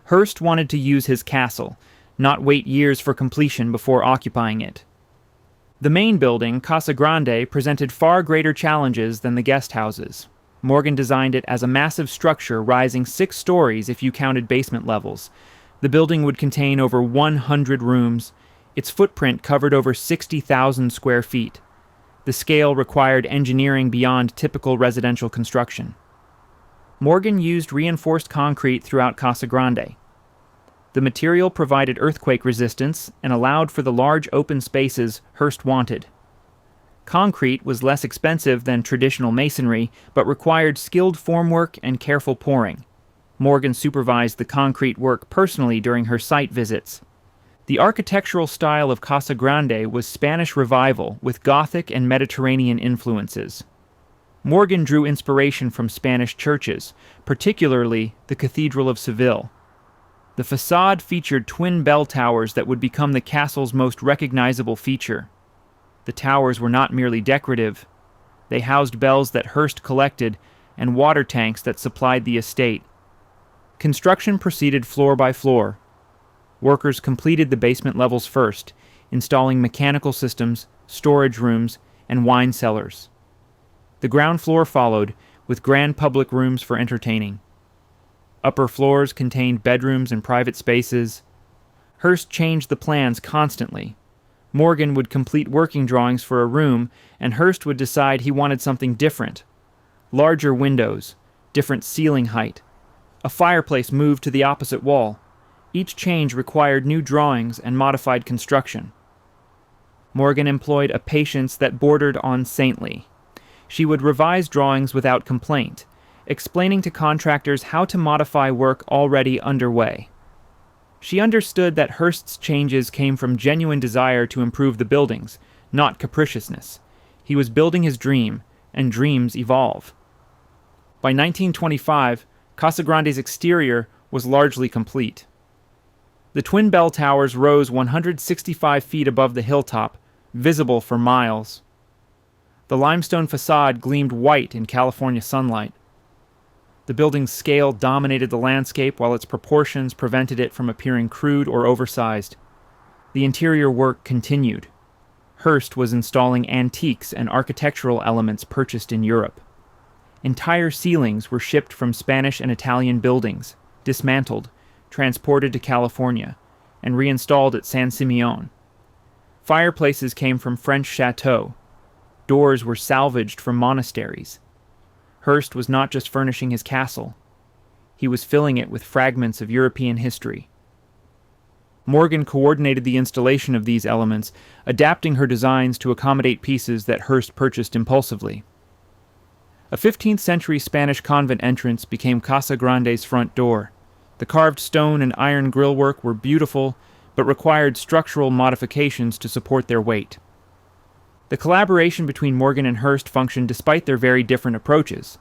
Hearst wanted to use his castle, not wait years for completion before occupying it. The main building, Casa Grande, presented far greater challenges than the guest houses. Morgan designed it as a massive structure rising 6 stories if you counted basement levels. The building would contain over 100 rooms. Its footprint covered over 60,000 square feet. The scale required engineering beyond typical residential construction. Morgan used reinforced concrete throughout Casa Grande. The material provided earthquake resistance and allowed for the large open spaces Hearst wanted. Concrete was less expensive than traditional masonry, but required skilled formwork and careful pouring. Morgan supervised the concrete work personally during her site visits. The architectural style of Casa Grande was Spanish Revival with Gothic and Mediterranean influences. Morgan drew inspiration from Spanish churches, particularly the Cathedral of Seville. The facade featured twin bell towers that would become the castle's most recognizable feature. The towers were not merely decorative. They housed bells that Hearst collected and water tanks that supplied the estate. Construction proceeded floor by floor. Workers completed the basement levels first, installing mechanical systems, storage rooms, and wine cellars. The ground floor followed, with grand public rooms for entertaining. Upper floors contained bedrooms and private spaces. Hearst changed the plans constantly. Morgan would complete working drawings for a room, and Hearst would decide he wanted something different. Larger windows, different ceiling height. A fireplace moved to the opposite wall. Each change required new drawings and modified construction. Morgan employed a patience that bordered on saintly. She would revise drawings without complaint, explaining to contractors how to modify work already underway. She understood that Hearst's changes came from genuine desire to improve the buildings, not capriciousness. He was building his dream, and dreams evolve. By 1925, Casa Grande's exterior was largely complete. The twin bell towers rose 165 feet above the hilltop, visible for miles. The limestone facade gleamed white in California sunlight. The building's scale dominated the landscape while its proportions prevented it from appearing crude or oversized. The interior work continued. Hearst was installing antiques and architectural elements purchased in Europe. Entire ceilings were shipped from Spanish and Italian buildings, dismantled, transported to California, and reinstalled at San Simeon. Fireplaces came from French chateaux. Doors were salvaged from monasteries. Hearst was not just furnishing his castle. He was filling it with fragments of European history. Morgan coordinated the installation of these elements, adapting her designs to accommodate pieces that Hearst purchased impulsively. A 15th century Spanish convent entrance became Casa Grande's front door. The carved stone and iron grillwork were beautiful, but required structural modifications to support their weight. The collaboration between Morgan and Hearst functioned despite their very different approaches.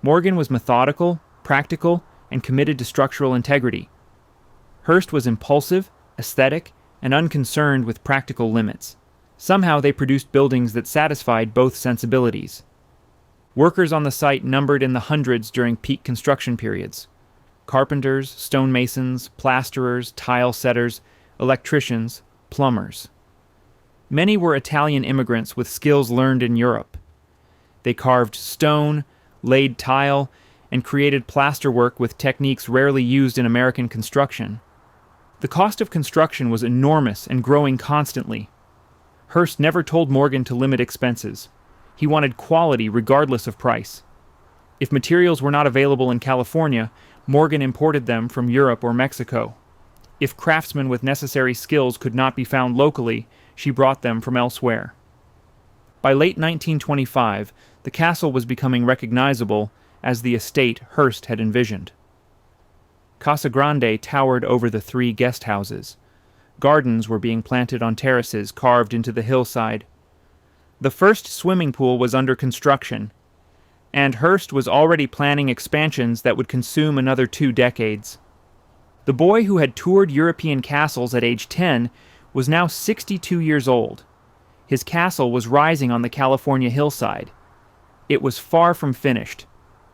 Morgan was methodical, practical, and committed to structural integrity. Hearst was impulsive, aesthetic, and unconcerned with practical limits. Somehow they produced buildings that satisfied both sensibilities. Workers on the site numbered in the hundreds during peak construction periods. Carpenters, stonemasons, plasterers, tile setters, electricians, plumbers. Many were Italian immigrants with skills learned in Europe. They carved stone, laid tile, and created plasterwork with techniques rarely used in American construction. The cost of construction was enormous and growing constantly. Hearst never told Morgan to limit expenses. He wanted quality regardless of price. If materials were not available in California, Morgan imported them from Europe or Mexico. If craftsmen with necessary skills could not be found locally, she brought them from elsewhere. By late 1925, the castle was becoming recognizable as the estate Hearst had envisioned. Casa Grande towered over the 3 guest houses. Gardens were being planted on terraces carved into the hillside. The first swimming pool was under construction, and Hearst was already planning expansions that would consume another 2 decades. The boy who had toured European castles at age 10 was now 62 years old. His castle was rising on the California hillside. It was far from finished.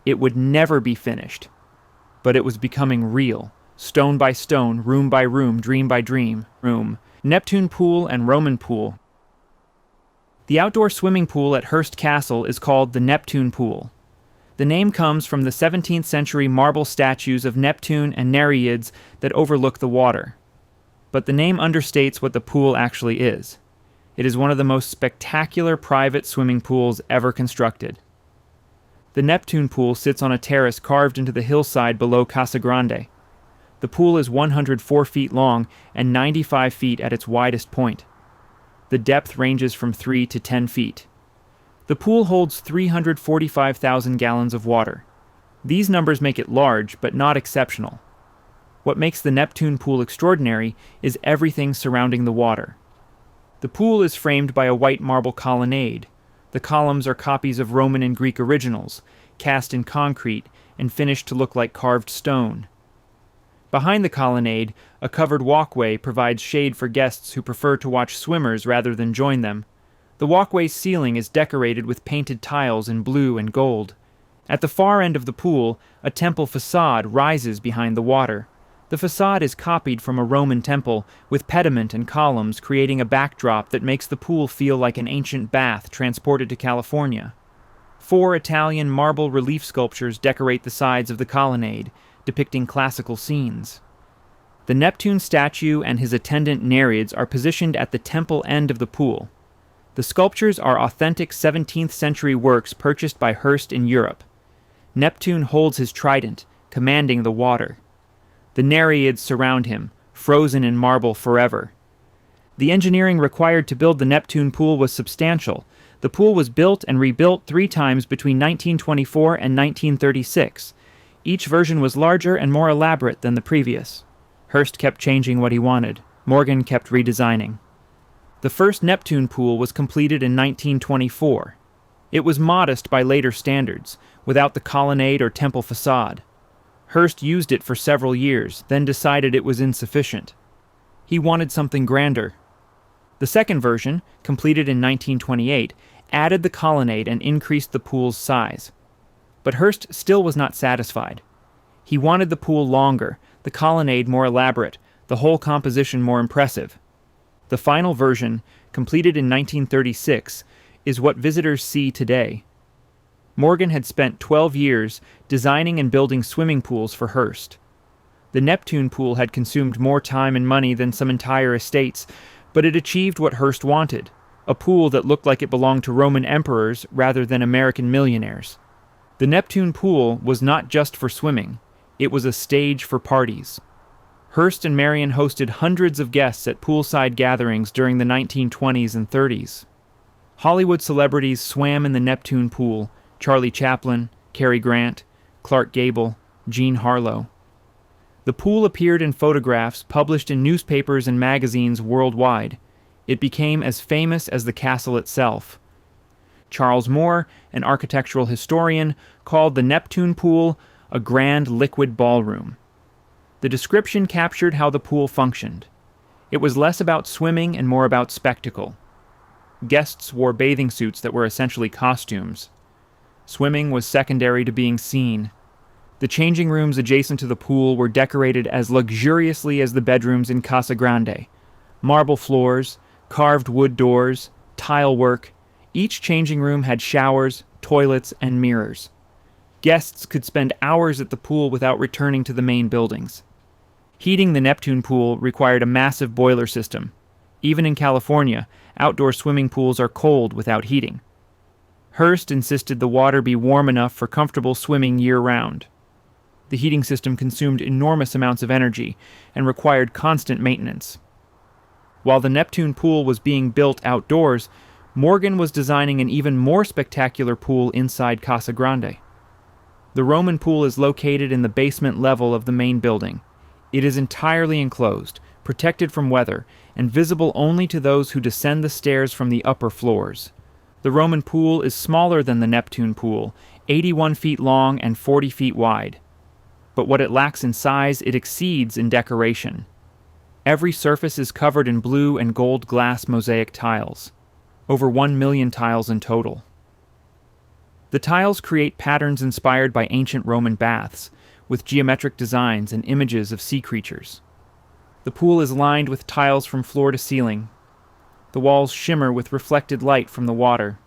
It would never be finished. But it was becoming real, stone by stone, room by room, dream by dream. Neptune Pool and Roman Pool. The outdoor swimming pool at Hearst Castle is called the Neptune Pool. The name comes from the 17th century marble statues of Neptune and Nereids that overlook the water. But the name understates what the pool actually is. It is one of the most spectacular private swimming pools ever constructed. The Neptune Pool sits on a terrace carved into the hillside below Casa Grande. The pool is 104 feet long and 95 feet at its widest point. The depth ranges from 3 to 10 feet. The pool holds 345,000 gallons of water. These numbers make it large, but not exceptional. What makes the Neptune Pool extraordinary is everything surrounding the water. The pool is framed by a white marble colonnade. The columns are copies of Roman and Greek originals, cast in concrete and finished to look like carved stone. Behind the colonnade, a covered walkway provides shade for guests who prefer to watch swimmers rather than join them. The walkway's ceiling is decorated with painted tiles in blue and gold. At the far end of the pool, a temple facade rises behind the water. The facade is copied from a Roman temple, with pediment and columns creating a backdrop that makes the pool feel like an ancient bath transported to California. 4 Italian marble relief sculptures decorate the sides of the colonnade, depicting classical scenes. The Neptune statue and his attendant Nereids are positioned at the temple end of the pool. The sculptures are authentic 17th century works purchased by Hearst in Europe. Neptune holds his trident, commanding the water. The Nereids surround him, frozen in marble forever. The engineering required to build the Neptune Pool was substantial. The pool was built and rebuilt 3 times between 1924 and 1936. Each version was larger and more elaborate than the previous. Hearst kept changing what he wanted. Morgan kept redesigning. The first Neptune Pool was completed in 1924. It was modest by later standards, without the colonnade or temple facade. Hearst used it for several years, then decided it was insufficient. He wanted something grander. The second version, completed in 1928, added the colonnade and increased the pool's size. But Hearst still was not satisfied. He wanted the pool longer, the colonnade more elaborate, the whole composition more impressive. The final version, completed in 1936, is what visitors see today. Morgan had spent 12 years designing and building swimming pools for Hearst. The Neptune Pool had consumed more time and money than some entire estates, but it achieved what Hearst wanted, a pool that looked like it belonged to Roman emperors rather than American millionaires. The Neptune Pool was not just for swimming. It was a stage for parties. Hearst and Marion hosted hundreds of guests at poolside gatherings during the 1920s and 30s. Hollywood celebrities swam in the Neptune pool: Charlie Chaplin, Cary Grant, Clark Gable, Jean Harlow. The pool appeared in photographs published in newspapers and magazines worldwide. It became as famous as the castle itself. Charles Moore, an architectural historian, called the Neptune pool a grand liquid ballroom. The description captured how the pool functioned. It was less about swimming and more about spectacle. Guests wore bathing suits that were essentially costumes. Swimming was secondary to being seen. The changing rooms adjacent to the pool were decorated as luxuriously as the bedrooms in Casa Grande. Marble floors, carved wood doors, tile work. Each changing room had showers, toilets, and mirrors. Guests could spend hours at the pool without returning to the main buildings. Heating the Neptune pool required a massive boiler system. Even in California, outdoor swimming pools are cold without heating. Hearst insisted the water be warm enough for comfortable swimming year-round. The heating system consumed enormous amounts of energy and required constant maintenance. While the Neptune pool was being built outdoors, Morgan was designing an even more spectacular pool inside Casa Grande. The Roman pool is located in the basement level of the main building. It is entirely enclosed, protected from weather, and visible only to those who descend the stairs from the upper floors. The Roman pool is smaller than the Neptune pool, 81 feet long and 40 feet wide. But what it lacks in size, it exceeds in decoration. Every surface is covered in blue and gold glass mosaic tiles. Over 1 million tiles in total. The tiles create patterns inspired by ancient Roman baths, with geometric designs and images of sea creatures. The pool is lined with tiles from floor to ceiling. The walls shimmer with reflected light from the water.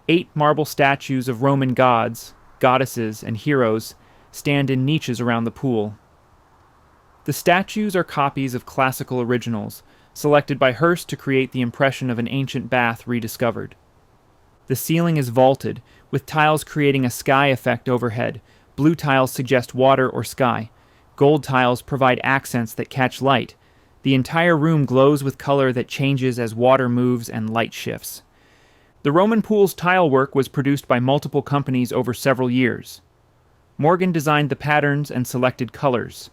8 marble statues of Roman gods, goddesses, and heroes stand in niches around the pool. The statues are copies of classical originals, selected by Hearst to create the impression of an ancient bath rediscovered. The ceiling is vaulted, with tiles creating a sky effect overhead. Blue tiles suggest water or sky. Gold tiles provide accents that catch light. The entire room glows with color that changes as water moves and light shifts. The Roman pool's tile work was produced by multiple companies over several years. Morgan designed the patterns and selected colors.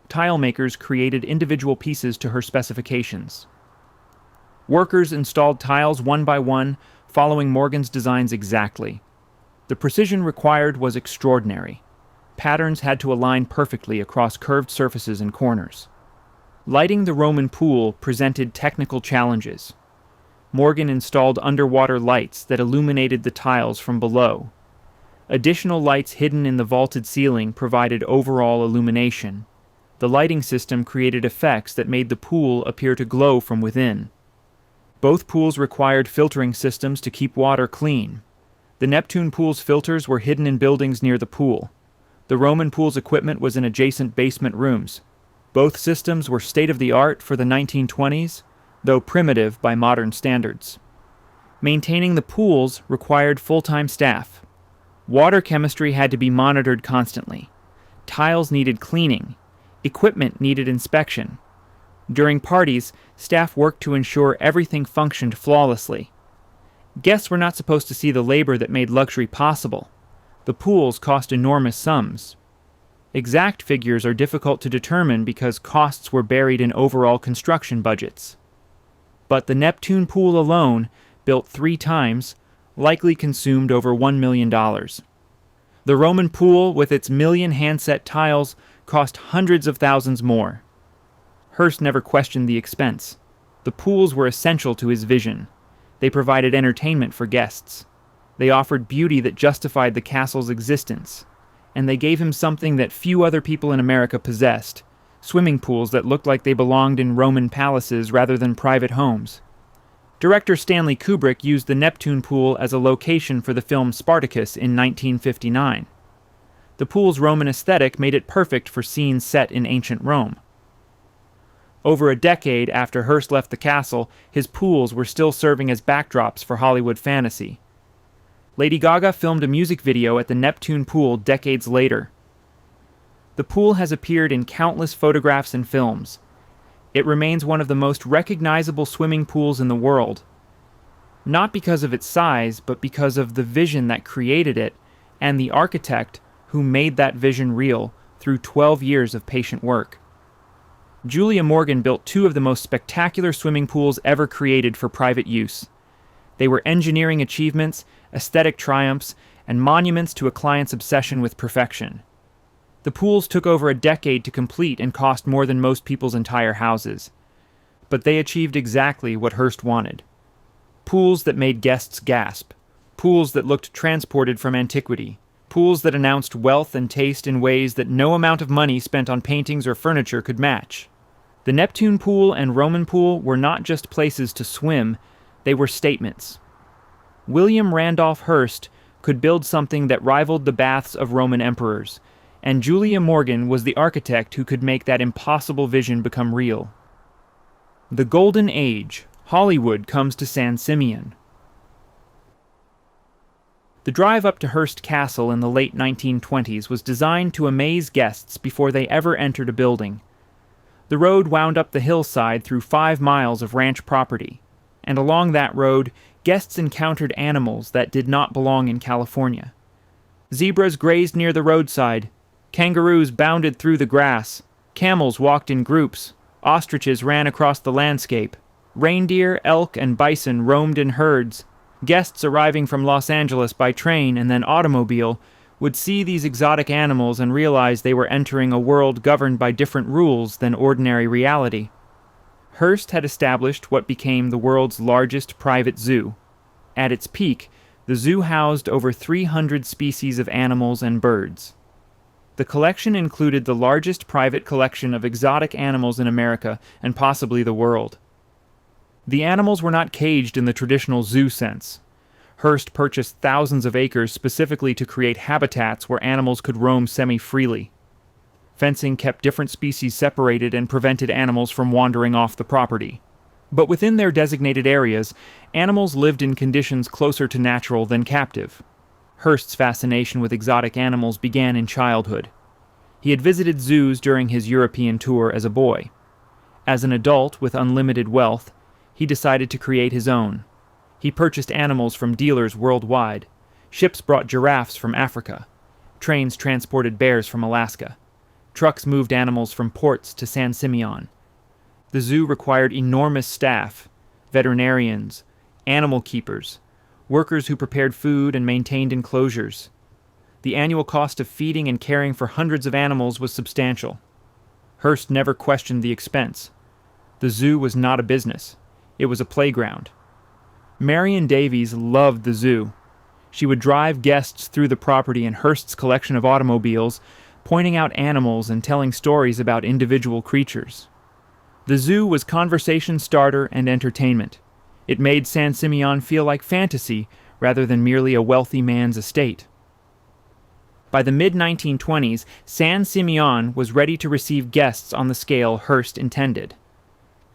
Tile makers created individual pieces to her specifications. Workers installed tiles one by one, following Morgan's designs exactly. The precision required was extraordinary. Patterns had to align perfectly across curved surfaces and corners. Lighting the Roman pool presented technical challenges. Morgan installed underwater lights that illuminated the tiles from below. Additional lights hidden in the vaulted ceiling provided overall illumination. The lighting system created effects that made the pool appear to glow from within. Both pools required filtering systems to keep water clean. The Neptune pool's filters were hidden in buildings near the pool. The Roman pool's equipment was in adjacent basement rooms. Both systems were state-of-the-art for the 1920s, though primitive by modern standards. Maintaining the pools required full-time staff. Water chemistry had to be monitored constantly. Tiles needed cleaning. Equipment needed inspection. During parties, staff worked to ensure everything functioned flawlessly. Guests were not supposed to see the labor that made luxury possible. The pools cost enormous sums. Exact figures are difficult to determine because costs were buried in overall construction budgets. But the Neptune pool alone, built 3 times, likely consumed over $1 million. The Roman pool, with its million handset tiles, cost hundreds of thousands more. Hearst never questioned the expense. The pools were essential to his vision. They provided entertainment for guests. They offered beauty that justified the castle's existence. And they gave him something that few other people in America possessed: swimming pools that looked like they belonged in Roman palaces rather than private homes. Director Stanley Kubrick used the Neptune pool as a location for the film Spartacus in 1959. The pool's Roman aesthetic made it perfect for scenes set in ancient Rome. Over a decade after Hearst left the castle, his pools were still serving as backdrops for Hollywood fantasy. Lady Gaga filmed a music video at the Neptune pool decades later. The pool has appeared in countless photographs and films. It remains one of the most recognizable swimming pools in the world, not because of its size, but because of the vision that created it and the architect who made that vision real through 12 years of patient work. Julia Morgan built two of the most spectacular swimming pools ever created for private use. They were engineering achievements, aesthetic triumphs, and monuments to a client's obsession with perfection. The pools took over a decade to complete and cost more than most people's entire houses. But they achieved exactly what Hearst wanted. Pools that made guests gasp. Pools that looked transported from antiquity. Pools that announced wealth and taste in ways that no amount of money spent on paintings or furniture could match. The Neptune pool and Roman pool were not just places to swim, they were statements. William Randolph Hearst could build something that rivaled the baths of Roman emperors, and Julia Morgan was the architect who could make that impossible vision become real. The Golden Age, Hollywood comes to San Simeon. The drive up to Hearst Castle in the late 1920s was designed to amaze guests before they ever entered a building. The road wound up the hillside through 5 miles of ranch property, and along that road, guests encountered animals that did not belong in California. Zebras grazed near the roadside, kangaroos bounded through the grass, camels walked in groups, ostriches ran across the landscape, reindeer, elk, and bison roamed in herds. Guests arriving from Los Angeles by train and then automobile would see these exotic animals and realize they were entering a world governed by different rules than ordinary reality. Hearst had established what became the world's largest private zoo. At its peak, the zoo housed over 300 species of animals and birds. The collection included the largest private collection of exotic animals in America and possibly the world. The animals were not caged in the traditional zoo sense. Hearst purchased thousands of acres specifically to create habitats where animals could roam semi-freely. Fencing kept different species separated and prevented animals from wandering off the property. But within their designated areas, animals lived in conditions closer to natural than captive. Hearst's fascination with exotic animals began in childhood. He had visited zoos during his European tour as a boy. As an adult with unlimited wealth, he decided to create his own. He purchased animals from dealers worldwide. Ships brought giraffes from Africa. Trains transported bears from Alaska. Trucks moved animals from ports to San Simeon. The zoo required enormous staff, veterinarians, animal keepers, workers who prepared food and maintained enclosures. The annual cost of feeding and caring for hundreds of animals was substantial. Hearst never questioned the expense. The zoo was not a business. It was a playground. Marion Davies loved the zoo. She would drive guests through the property in Hearst's collection of automobiles, pointing out animals and telling stories about individual creatures. The zoo was conversation starter and entertainment. It made San Simeon feel like fantasy rather than merely a wealthy man's estate. By the mid-1920s, San Simeon was ready to receive guests on the scale Hearst intended.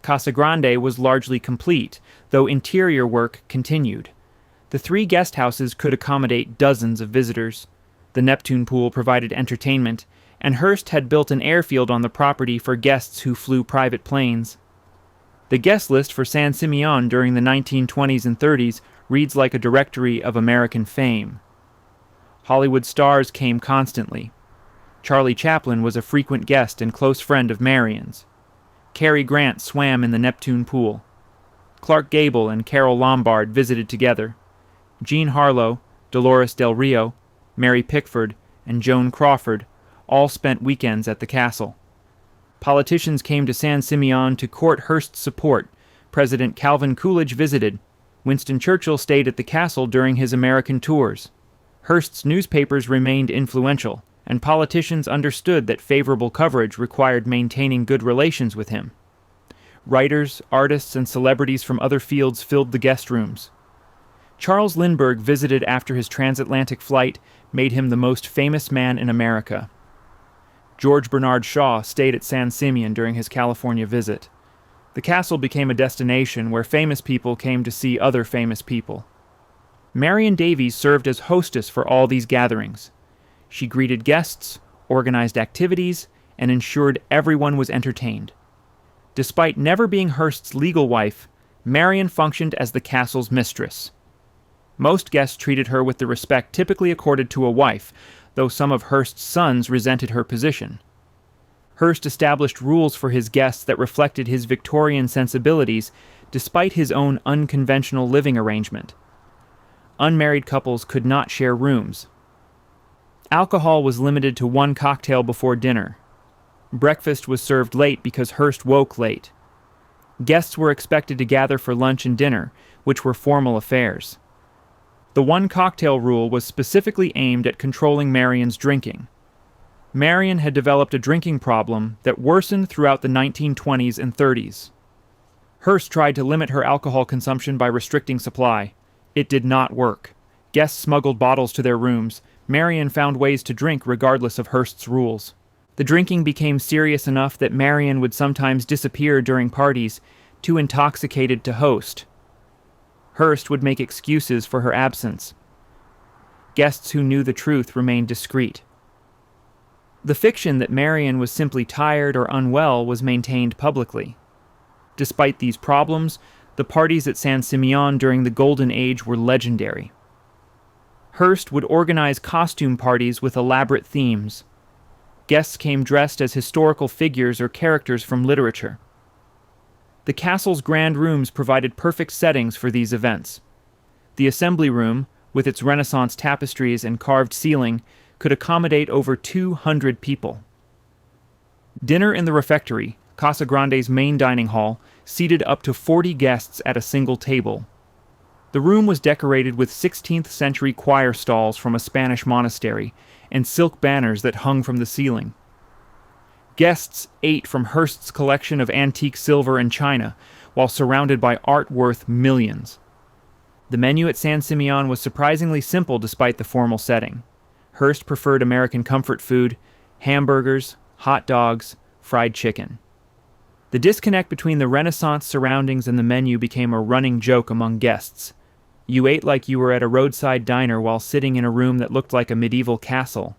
Casa Grande was largely complete, though interior work continued. The 3 guest houses could accommodate dozens of visitors. The Neptune pool provided entertainment, and Hearst had built an airfield on the property for guests who flew private planes. The guest list for San Simeon during the 1920s and 30s reads like a directory of American fame. Hollywood stars came constantly. Charlie Chaplin was a frequent guest and close friend of Marion's. Cary Grant swam in the Neptune pool. Clark Gable and Carole Lombard visited together. Jean Harlow, Dolores Del Rio, Mary Pickford, and Joan Crawford all spent weekends at the castle. Politicians came to San Simeon to court Hearst's support. President Calvin Coolidge visited. Winston Churchill stayed at the castle during his American tours. Hearst's newspapers remained influential, and politicians understood that favorable coverage required maintaining good relations with him. Writers, artists, and celebrities from other fields filled the guest rooms. Charles Lindbergh visited after his transatlantic flight made him the most famous man in America. George Bernard Shaw stayed at San Simeon during his California visit. The castle became a destination where famous people came to see other famous people. Marion Davies served as hostess for all these gatherings. She greeted guests, organized activities, and ensured everyone was entertained. Despite never being Hearst's legal wife, Marian functioned as the castle's mistress. Most guests treated her with the respect typically accorded to a wife, though some of Hearst's sons resented her position. Hearst established rules for his guests that reflected his Victorian sensibilities, despite his own unconventional living arrangement. Unmarried couples could not share rooms. Alcohol was limited to one cocktail before dinner. Breakfast was served late because Hearst woke late. Guests were expected to gather for lunch and dinner, which were formal affairs. The one cocktail rule was specifically aimed at controlling Marian's drinking. Marian had developed a drinking problem that worsened throughout the 1920s and 30s. Hearst tried to limit her alcohol consumption by restricting supply. It did not work. Guests smuggled bottles to their rooms. Marian found ways to drink regardless of Hearst's rules. The drinking became serious enough that Marian would sometimes disappear during parties, too intoxicated to host. Hearst would make excuses for her absence. Guests who knew the truth remained discreet. The fiction that Marian was simply tired or unwell was maintained publicly. Despite these problems, the parties at San Simeon during the Golden Age were legendary. Hearst would organize costume parties with elaborate themes. Guests came dressed as historical figures or characters from literature. The castle's grand rooms provided perfect settings for these events. The assembly room, with its Renaissance tapestries and carved ceiling, could accommodate over 200 people. Dinner in the refectory, Casa Grande's main dining hall, seated up to 40 guests at a single table. The room was decorated with 16th century choir stalls from a Spanish monastery and silk banners that hung from the ceiling. Guests ate from Hearst's collection of antique silver and china, while surrounded by art worth millions. The menu at San Simeon was surprisingly simple despite the formal setting. Hearst preferred American comfort food, hamburgers, hot dogs, fried chicken. The disconnect between the Renaissance surroundings and the menu became a running joke among guests. You ate like you were at a roadside diner while sitting in a room that looked like a medieval castle.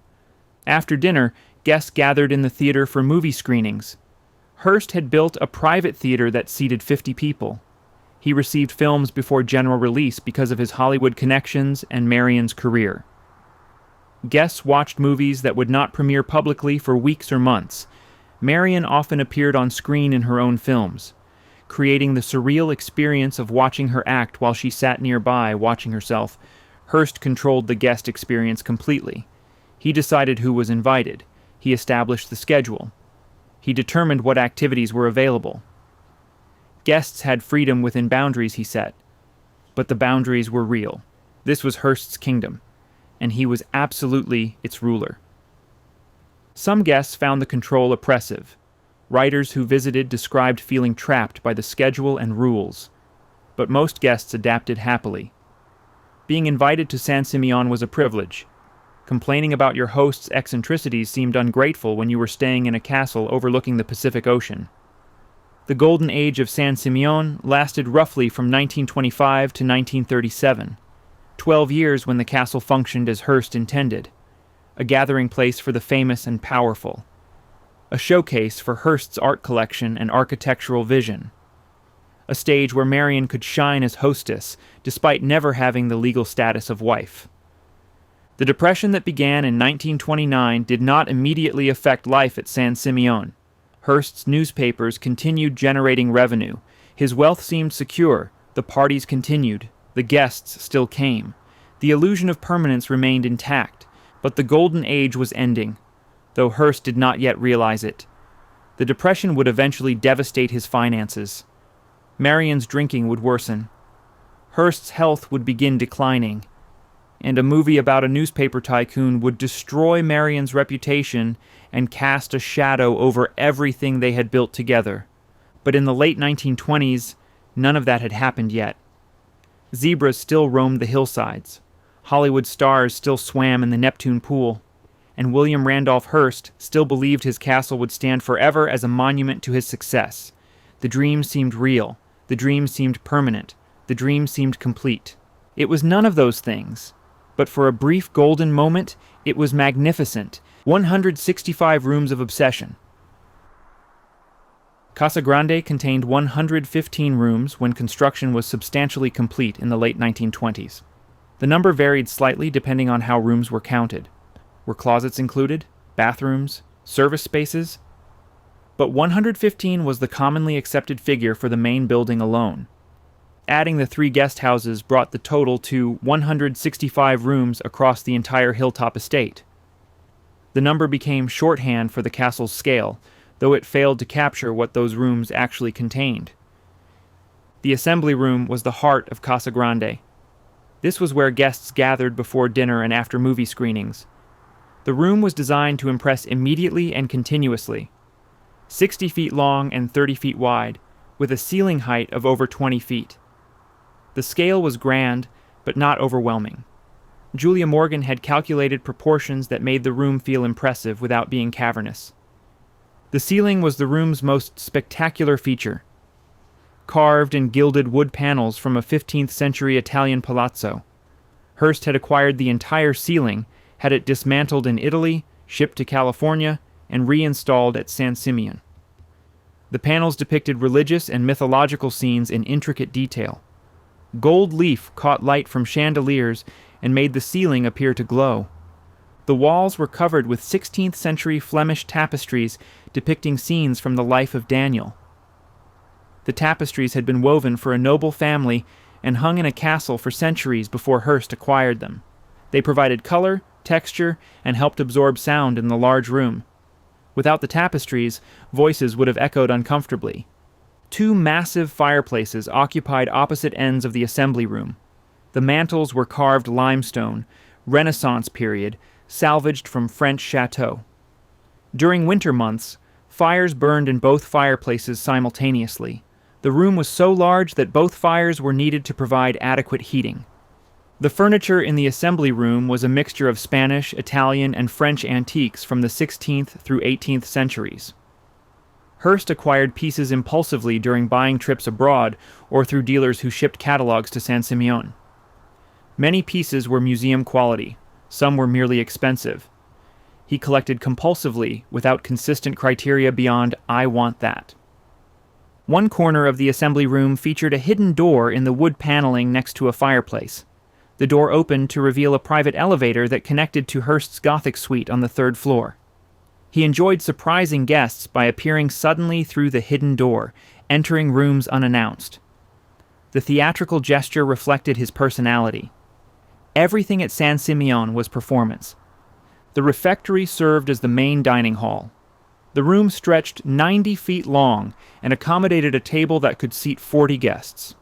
After dinner, guests gathered in the theater for movie screenings. Hearst had built a private theater that seated 50 people. He received films before general release because of his Hollywood connections and Marian's career. Guests watched movies that would not premiere publicly for weeks or months. Marian often appeared on screen in her own films, creating the surreal experience of watching her act while she sat nearby watching herself. Hearst controlled the guest experience completely. He decided who was invited. He established the schedule. He determined what activities were available. Guests had freedom within boundaries he set, but the boundaries were real. This was Hearst's kingdom, and he was absolutely its ruler. Some guests found the control oppressive. Writers who visited described feeling trapped by the schedule and rules, but most guests adapted happily. Being invited to San Simeon was a privilege. Complaining about your host's eccentricities seemed ungrateful when you were staying in a castle overlooking the Pacific Ocean. The Golden Age of San Simeon lasted roughly from 1925 to 1937, 12 years when the castle functioned as Hearst intended, a gathering place for the famous and powerful, a showcase for Hearst's art collection and architectural vision, a stage where Marian could shine as hostess despite never having the legal status of wife. The depression that began in 1929 did not immediately affect life at San Simeon. Hearst's newspapers continued generating revenue. His wealth seemed secure. The parties continued. The guests still came. The illusion of permanence remained intact, but the Golden Age was ending, though Hearst did not yet realize it. The depression would eventually devastate his finances. Marian's drinking would worsen. Hearst's health would begin declining, and a movie about a newspaper tycoon would destroy Marian's reputation and cast a shadow over everything they had built together. But in the late 1920s, none of that had happened yet. Zebras still roamed the hillsides. Hollywood stars still swam in the Neptune pool. And William Randolph Hearst still believed his castle would stand forever as a monument to his success. The dream seemed real. The dream seemed permanent. The dream seemed complete. It was none of those things. But for a brief golden moment, it was magnificent. 165 rooms of obsession. Casa Grande contained 115 rooms when construction was substantially complete in the late 1920s. The number varied slightly depending on how rooms were counted. Were closets included? Bathrooms? Service spaces? But 115 was the commonly accepted figure for the main building alone. Adding the 3 guest houses brought the total to 165 rooms across the entire hilltop estate. The number became shorthand for the castle's scale, though it failed to capture what those rooms actually contained. The assembly room was the heart of Casa Grande. This was where guests gathered before dinner and after movie screenings. The room was designed to impress immediately and continuously. 60 feet long and 30 feet wide, with a ceiling height of over 20 feet. The scale was grand, but not overwhelming. Julia Morgan had calculated proportions that made the room feel impressive without being cavernous. The ceiling was the room's most spectacular feature. Carved and gilded wood panels from a 15th century Italian palazzo. Hearst had acquired the entire ceiling, had it dismantled in Italy, shipped to California, and reinstalled at San Simeon. The panels depicted religious and mythological scenes in intricate detail. Gold leaf caught light from chandeliers and made the ceiling appear to glow. The walls were covered with 16th century Flemish tapestries depicting scenes from the life of Daniel. The tapestries had been woven for a noble family and hung in a castle for centuries before Hearst acquired them. They provided color, texture, and helped absorb sound in the large room. Without the tapestries, voices would have echoed uncomfortably. 2 massive fireplaces occupied opposite ends of the assembly room. The mantels were carved limestone, Renaissance period, salvaged from French chateaux. During winter months, fires burned in both fireplaces simultaneously. The room was so large that both fires were needed to provide adequate heating. The furniture in the assembly room was a mixture of Spanish, Italian, and French antiques from the 16th through 18th centuries. Hearst acquired pieces impulsively during buying trips abroad or through dealers who shipped catalogs to San Simeon. Many pieces were museum quality, some were merely expensive. He collected compulsively without consistent criteria beyond "I want that." One corner of the assembly room featured a hidden door in the wood paneling next to a fireplace. The door opened to reveal a private elevator that connected to Hearst's Gothic suite on the 3rd floor. He enjoyed surprising guests by appearing suddenly through the hidden door, entering rooms unannounced. The theatrical gesture reflected his personality. Everything at San Simeon was performance. The refectory served as the main dining hall. The room stretched 90 feet long and accommodated a table that could seat 40 guests.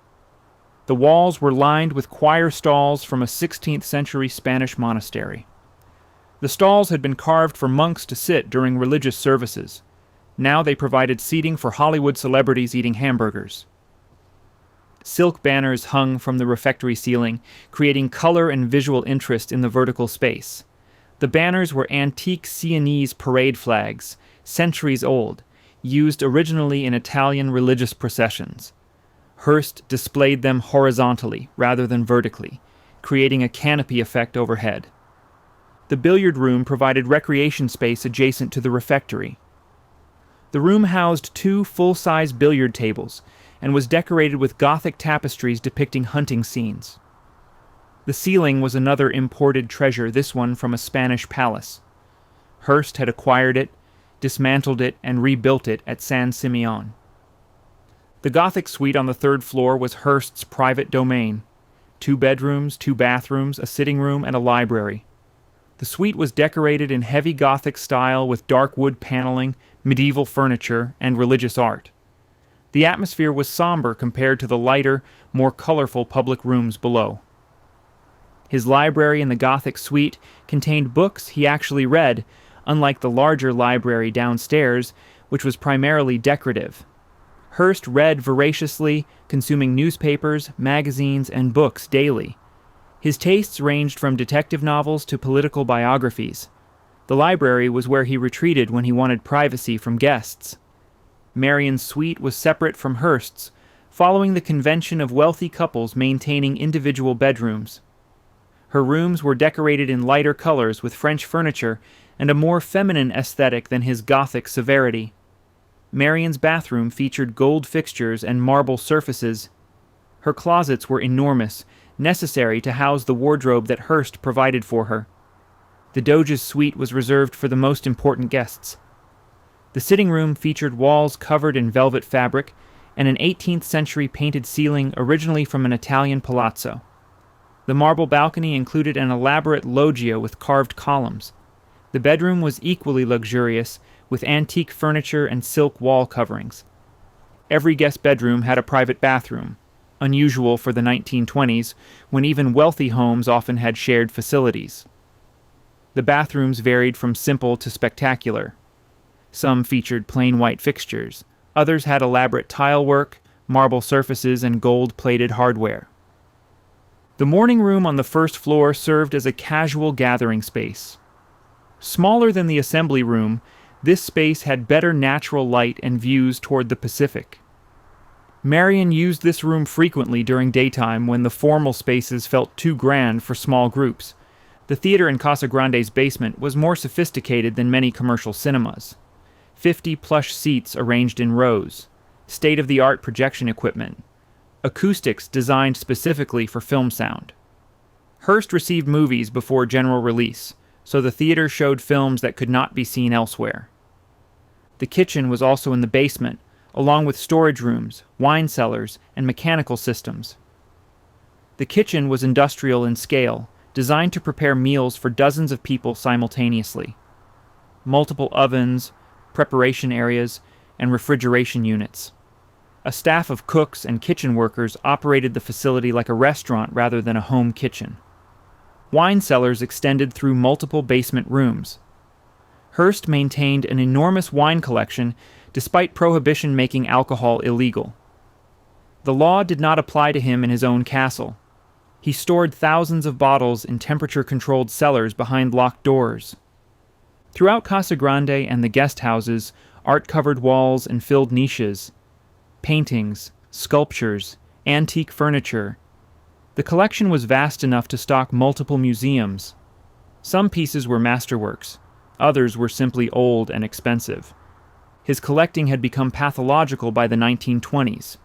The walls were lined with choir stalls from a 16th century Spanish monastery. The stalls had been carved for monks to sit during religious services. Now they provided seating for Hollywood celebrities eating hamburgers. Silk banners hung from the refectory ceiling, creating color and visual interest in the vertical space. The banners were antique Sienese parade flags, centuries old, used originally in Italian religious processions. Hearst displayed them horizontally rather than vertically, creating a canopy effect overhead. The billiard room provided recreation space adjacent to the refectory. The room housed 2 full-size billiard tables and was decorated with Gothic tapestries depicting hunting scenes. The ceiling was another imported treasure, this one from a Spanish palace. Hearst had acquired it, dismantled it, and rebuilt it at San Simeon. The Gothic suite on the 3rd floor was Hearst's private domain. 2 bedrooms, 2 bathrooms, a sitting room, and a library. The suite was decorated in heavy Gothic style with dark wood paneling, medieval furniture, and religious art. The atmosphere was somber compared to the lighter, more colorful public rooms below. His library in the Gothic suite contained books he actually read, unlike the larger library downstairs, which was primarily decorative. Hearst read voraciously, consuming newspapers, magazines, and books daily. His tastes ranged from detective novels to political biographies. The library was where he retreated when he wanted privacy from guests. Marion's suite was separate from Hearst's, following the convention of wealthy couples maintaining individual bedrooms. Her rooms were decorated in lighter colors with French furniture and a more feminine aesthetic than his Gothic severity. Marian's bathroom featured gold fixtures and marble surfaces. Her closets were enormous, necessary to house the wardrobe that Hearst provided for her. The Doge's suite was reserved for the most important guests. The sitting room featured walls covered in velvet fabric and an 18th-century painted ceiling originally from an Italian palazzo. The marble balcony included an elaborate loggia with carved columns. The bedroom was equally luxurious, with antique furniture and silk wall coverings. Every guest bedroom had a private bathroom, unusual for the 1920s, when even wealthy homes often had shared facilities. The bathrooms varied from simple to spectacular. Some featured plain white fixtures. Others had elaborate tile work, marble surfaces, and gold-plated hardware. The morning room on the first floor served as a casual gathering space. Smaller than the assembly room, this space had better natural light and views toward the Pacific. Marian used this room frequently during daytime when the formal spaces felt too grand for small groups. The theater in Casa Grande's basement was more sophisticated than many commercial cinemas. 50 plush seats arranged in rows, state-of-the-art projection equipment, acoustics designed specifically for film sound. Hearst received movies before general release, so the theater showed films that could not be seen elsewhere. The kitchen was also in the basement, along with storage rooms, wine cellars, and mechanical systems. The kitchen was industrial in scale, designed to prepare meals for dozens of people simultaneously. Multiple ovens, preparation areas, and refrigeration units. A staff of cooks and kitchen workers operated the facility like a restaurant rather than a home kitchen. Wine cellars extended through multiple basement rooms. Hearst maintained an enormous wine collection despite prohibition making alcohol illegal. The law did not apply to him in his own castle. He stored thousands of bottles in temperature-controlled cellars behind locked doors. Throughout Casa Grande and the guest houses, art-covered walls and filled niches, paintings, sculptures, antique furniture. The collection was vast enough to stock multiple museums. Some pieces were masterworks, others were simply old and expensive. His collecting had become pathological by the 1920s.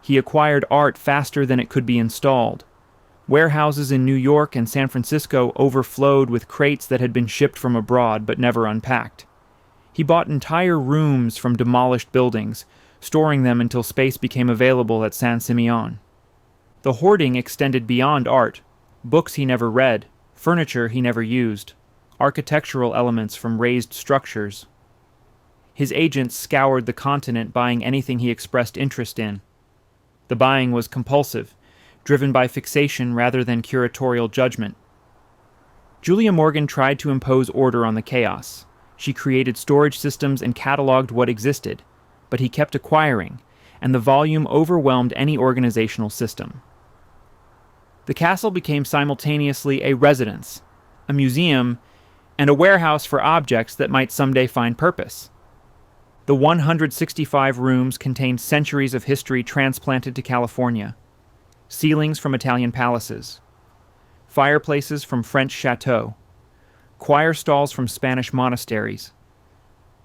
He acquired art faster than it could be installed. Warehouses in New York and San Francisco overflowed with crates that had been shipped from abroad but never unpacked. He bought entire rooms from demolished buildings, storing them until space became available at San Simeon. The hoarding extended beyond art, books he never read, furniture he never used, architectural elements from raised structures. His agents scoured the continent buying anything he expressed interest in. The buying was compulsive, driven by fixation rather than curatorial judgment. Julia Morgan tried to impose order on the chaos. She created storage systems and cataloged what existed, but he kept acquiring, and the volume overwhelmed any organizational system. The castle became simultaneously a residence, a museum, and a warehouse for objects that might someday find purpose. The 165 rooms contained centuries of history transplanted to California. Ceilings from Italian palaces, fireplaces from French chateaux, choir stalls from Spanish monasteries,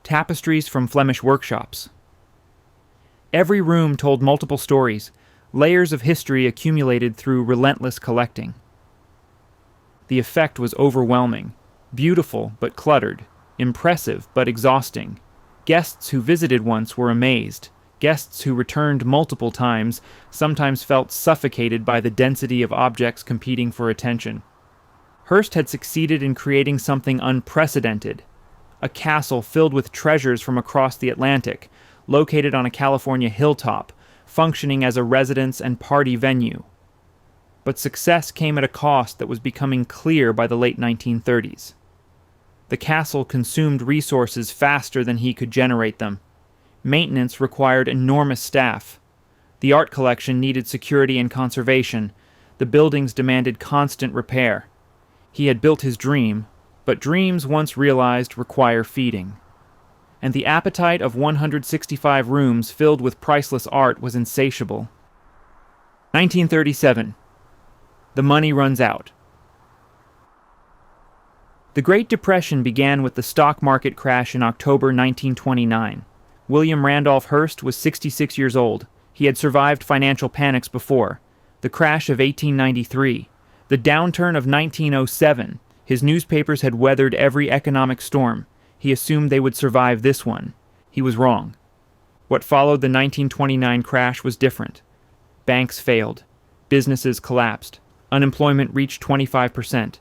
tapestries from Flemish workshops. Every room told multiple stories, layers of history accumulated through relentless collecting. The effect was overwhelming, beautiful but cluttered, impressive but exhausting. Guests who visited once were amazed. Guests who returned multiple times sometimes felt suffocated by the density of objects competing for attention. Hearst had succeeded in creating something unprecedented, a castle filled with treasures from across the Atlantic, located on a California hilltop, functioning as a residence and party venue. But success came at a cost that was becoming clear by the late 1930s. The castle consumed resources faster than he could generate them. Maintenance required enormous staff. The art collection needed security and conservation. The buildings demanded constant repair. He had built his dream, but dreams once realized require feeding. And the appetite of 165 rooms filled with priceless art was insatiable. 1937. The money runs out. The Great Depression began with the stock market crash in October 1929. William Randolph Hearst was 66 years old. He had survived financial panics before. The crash of 1893, the downturn of 1907. His newspapers had weathered every economic storm. He assumed they would survive this one. He was wrong. What followed the 1929 crash was different. Banks failed. Businesses collapsed. Unemployment reached 25%.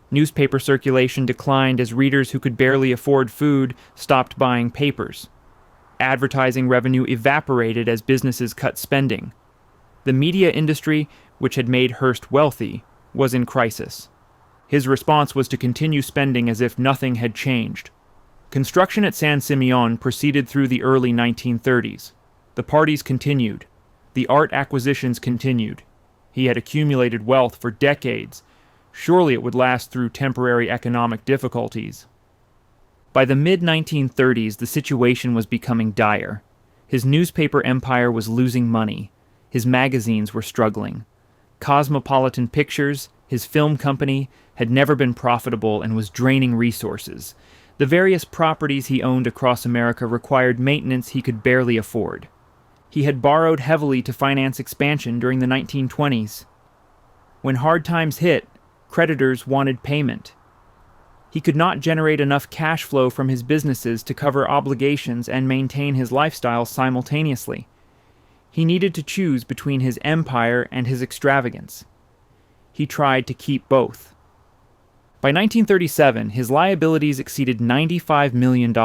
Newspaper circulation declined as readers who could barely afford food stopped buying papers. Advertising revenue evaporated as businesses cut spending. The media industry, which had made Hearst wealthy, was in crisis. His response was to continue spending as if nothing had changed. Construction at San Simeon proceeded through the early 1930s. The parties continued. The art acquisitions continued. He had accumulated wealth for decades. Surely it would last through temporary economic difficulties. By the mid-1930s, the situation was becoming dire. His newspaper empire was losing money. His magazines were struggling. Cosmopolitan Pictures, his film company, had never been profitable and was draining resources. The various properties he owned across America required maintenance he could barely afford. He had borrowed heavily to finance expansion during the 1920s. When hard times hit, creditors wanted payment. He could not generate enough cash flow from his businesses to cover obligations and maintain his lifestyle simultaneously. He needed to choose between his empire and his extravagance. He tried to keep both. By 1937, his liabilities exceeded $95 million.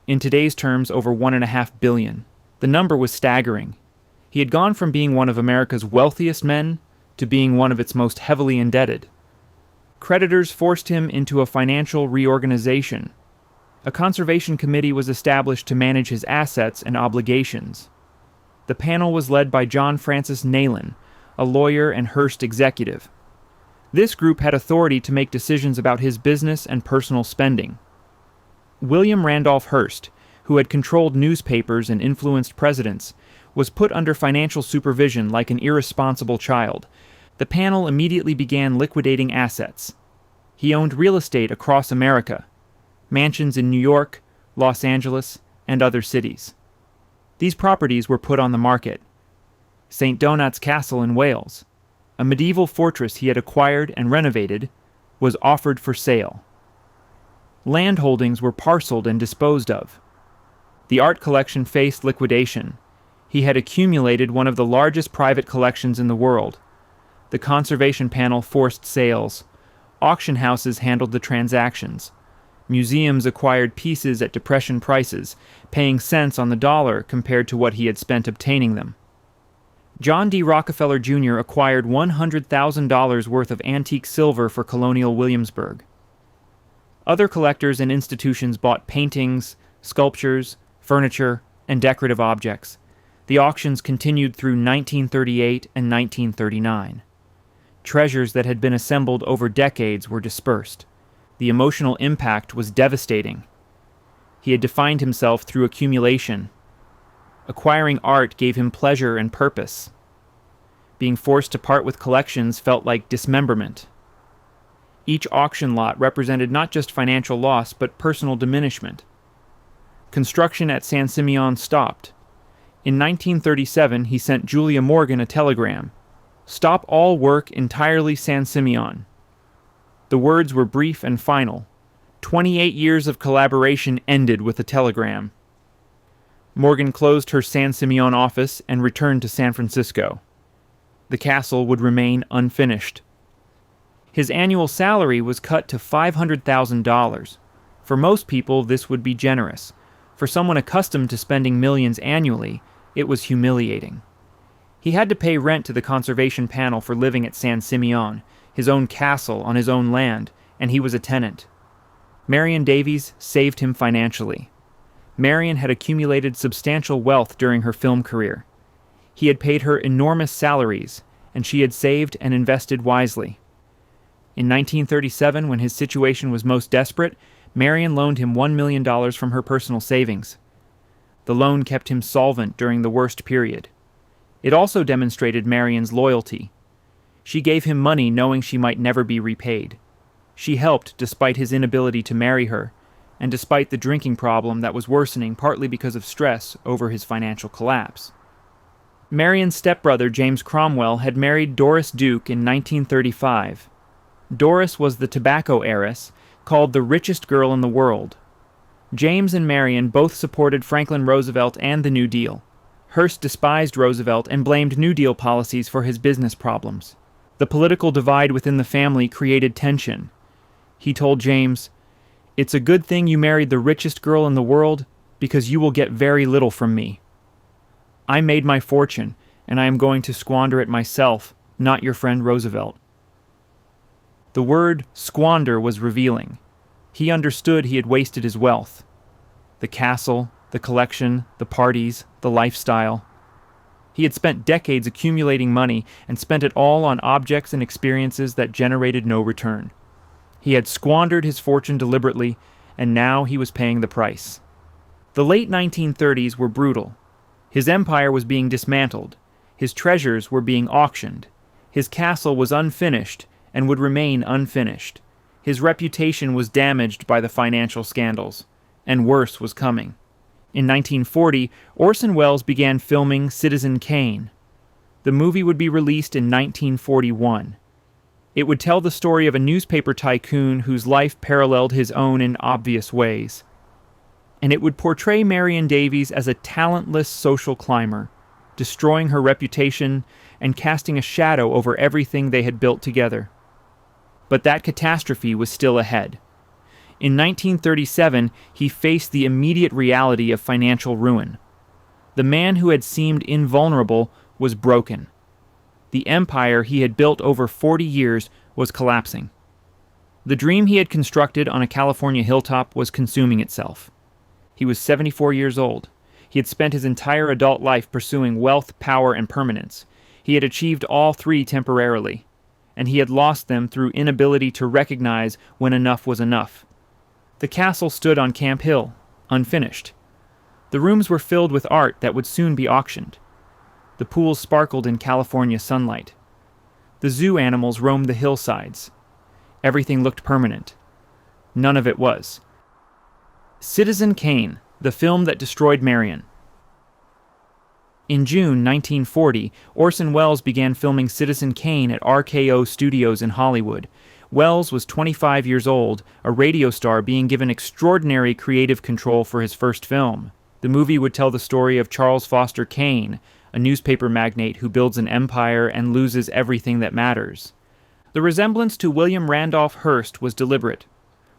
In today's terms, over $1.5 billion. The number was staggering. He had gone from being one of America's wealthiest men to being one of its most heavily indebted. Creditors forced him into a financial reorganization. A conservation committee was established to manage his assets and obligations. The panel was led by John Francis Nayland, a lawyer and Hearst executive. This group had authority to make decisions about his business and personal spending. William Randolph Hearst, who had controlled newspapers and influenced presidents, was put under financial supervision like an irresponsible child. The panel immediately began liquidating assets. He owned real estate across America, mansions in New York, Los Angeles, and other cities. These properties were put on the market. St. Donat's Castle in Wales, a medieval fortress he had acquired and renovated, was offered for sale. Land holdings were parceled and disposed of. The art collection faced liquidation. He had accumulated one of the largest private collections in the world. The conservation panel forced sales. Auction houses handled the transactions. Museums acquired pieces at Depression prices, paying cents on the dollar compared to what he had spent obtaining them. John D. Rockefeller Jr. acquired $100,000 worth of antique silver for colonial Williamsburg. Other collectors and institutions bought paintings, sculptures, furniture, and decorative objects. The auctions continued through 1938 and 1939. Treasures that had been assembled over decades were dispersed. The emotional impact was devastating. He had defined himself through accumulation. Acquiring art gave him pleasure and purpose. Being forced to part with collections felt like dismemberment. Each auction lot represented not just financial loss, but personal diminishment. Construction at San Simeon stopped. In 1937, he sent Julia Morgan a telegram. "Stop all work entirely San Simeon." The words were brief and final. 28 years of collaboration ended with a telegram. Morgan closed her San Simeon office and returned to San Francisco. The castle would remain unfinished. His annual salary was cut to $500,000. For most people, this would be generous. For someone accustomed to spending millions annually, it was humiliating. He had to pay rent to the conservation panel for living at San Simeon, his own castle on his own land, and he was a tenant. Marion Davies saved him financially. Marion had accumulated substantial wealth during her film career. He had paid her enormous salaries, and she had saved and invested wisely. In 1937, when his situation was most desperate, Marion loaned him $1 million from her personal savings. The loan kept him solvent during the worst period. It also demonstrated Marion's loyalty. She gave him money knowing she might never be repaid. She helped despite his inability to marry her, and despite the drinking problem that was worsening partly because of stress over his financial collapse. Marian's stepbrother, James Cromwell, had married Doris Duke in 1935. Doris was the tobacco heiress, called the richest girl in the world. James and Marian both supported Franklin Roosevelt and the New Deal. Hearst despised Roosevelt and blamed New Deal policies for his business problems. The political divide within the family created tension. He told James, "It's a good thing you married the richest girl in the world, because you will get very little from me. I made my fortune, and I am going to squander it myself, not your friend Roosevelt." The word squander was revealing. He understood he had wasted his wealth. The castle, the collection, the parties, the lifestyle. He had spent decades accumulating money and spent it all on objects and experiences that generated no return. He had squandered his fortune deliberately, and now he was paying the price. The late 1930s were brutal. His empire was being dismantled. His treasures were being auctioned. His castle was unfinished and would remain unfinished. His reputation was damaged by the financial scandals, and worse was coming. In 1940, Orson Welles began filming Citizen Kane. The movie would be released in 1941. It would tell the story of a newspaper tycoon whose life paralleled his own in obvious ways. And it would portray Marion Davies as a talentless social climber, destroying her reputation and casting a shadow over everything they had built together. But that catastrophe was still ahead. In 1937, he faced the immediate reality of financial ruin. The man who had seemed invulnerable was broken. The empire he had built over 40 years was collapsing. The dream he had constructed on a California hilltop was consuming itself. He was 74 years old. He had spent his entire adult life pursuing wealth, power, and permanence. He had achieved all three temporarily, and he had lost them through inability to recognize when enough was enough. The castle stood on Camp Hill, unfinished. The rooms were filled with art that would soon be auctioned. The pools sparkled in California sunlight. The zoo animals roamed the hillsides. Everything looked permanent. None of it was. Citizen Kane, the film that destroyed Marion. In June 1940, Orson Welles began filming Citizen Kane at RKO Studios in Hollywood. Welles was 25 years old, a radio star being given extraordinary creative control for his first film. The movie would tell the story of Charles Foster Kane, a newspaper magnate who builds an empire and loses everything that matters. The resemblance to William Randolph Hearst was deliberate.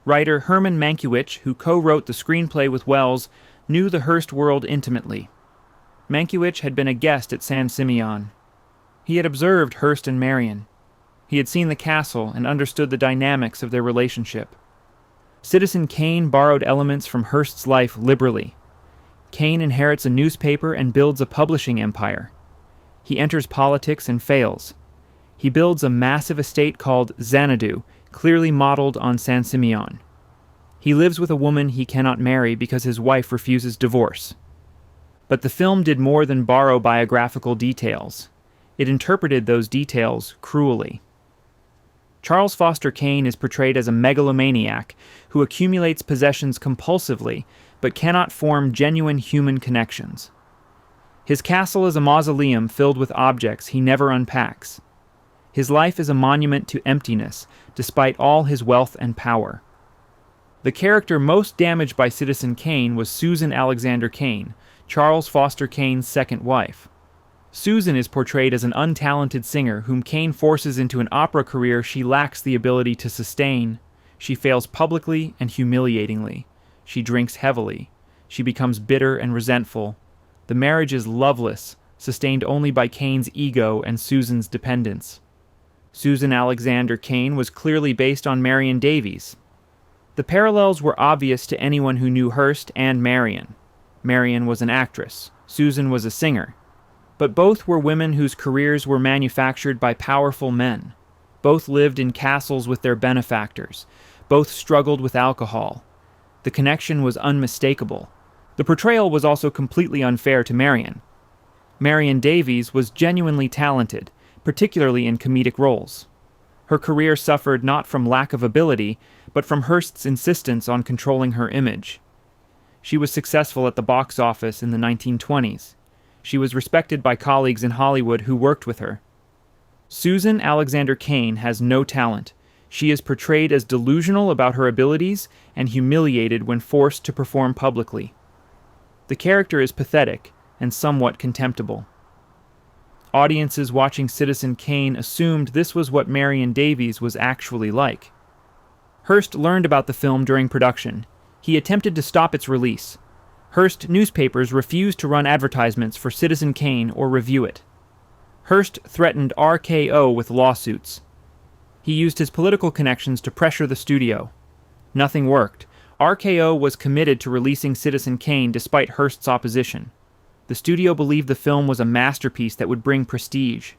Writer Herman Mankiewicz, who co-wrote the screenplay with Welles, knew the Hearst world intimately. Mankiewicz had been a guest at San Simeon. He had observed Hearst and Marion. He had seen the castle and understood the dynamics of their relationship. Citizen Kane borrowed elements from Hearst's life liberally. Kane inherits a newspaper and builds a publishing empire. He enters politics and fails. He builds a massive estate called Xanadu, clearly modeled on San Simeon. He lives with a woman he cannot marry because his wife refuses divorce. But the film did more than borrow biographical details. It interpreted those details cruelly. Charles Foster Kane is portrayed as a megalomaniac who accumulates possessions compulsively but cannot form genuine human connections. His castle is a mausoleum filled with objects he never unpacks. His life is a monument to emptiness, despite all his wealth and power. The character most damaged by Citizen Kane was Susan Alexander Kane, Charles Foster Kane's second wife. Susan is portrayed as an untalented singer whom Kane forces into an opera career she lacks the ability to sustain. She fails publicly and humiliatingly. She drinks heavily. She becomes bitter and resentful. The marriage is loveless, sustained only by Kane's ego and Susan's dependence. Susan Alexander Kane was clearly based on Marion Davies. The parallels were obvious to anyone who knew Hearst and Marion. Marion was an actress. Susan was a singer. But both were women whose careers were manufactured by powerful men. Both lived in castles with their benefactors. Both struggled with alcohol. The connection was unmistakable. The portrayal was also completely unfair to Marion. Marion Davies was genuinely talented, particularly in comedic roles. Her career suffered not from lack of ability, but from Hearst's insistence on controlling her image. She was successful at the box office in the 1920s. She was respected by colleagues in Hollywood who worked with her. Susan Alexander Kane has no talent. She is portrayed as delusional about her abilities and humiliated when forced to perform publicly. The character is pathetic and somewhat contemptible. Audiences watching Citizen Kane assumed this was what Marion Davies was actually like. Hearst learned about the film during production. He attempted to stop its release. Hearst newspapers refused to run advertisements for Citizen Kane or review it. Hearst threatened RKO with lawsuits. He used his political connections to pressure the studio. Nothing worked. RKO was committed to releasing Citizen Kane despite Hearst's opposition. The studio believed the film was a masterpiece that would bring prestige.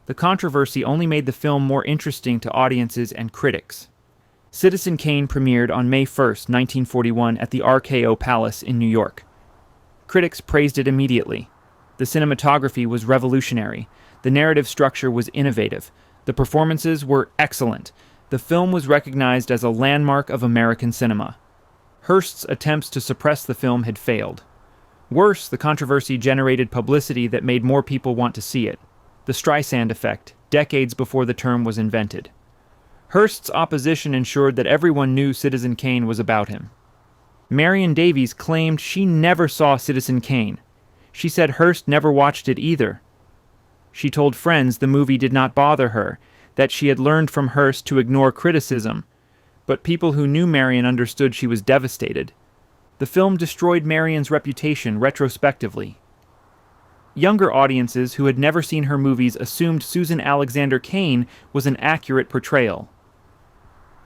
The controversy only made the film more interesting to audiences and critics. Citizen Kane premiered on May 1, 1941 at the RKO Palace in New York. Critics praised it immediately. The cinematography was revolutionary. The narrative structure was innovative. The performances were excellent. The film was recognized as a landmark of American cinema. Hearst's attempts to suppress the film had failed. Worse, the controversy generated publicity that made more people want to see it. The Streisand effect, decades before the term was invented. Hearst's opposition ensured that everyone knew Citizen Kane was about him. Marion Davies claimed she never saw Citizen Kane. She said Hearst never watched it either. She told friends the movie did not bother her, that she had learned from Hearst to ignore criticism, but people who knew Marion understood she was devastated. The film destroyed Marion's reputation retrospectively. Younger audiences who had never seen her movies assumed Susan Alexander Kane was an accurate portrayal.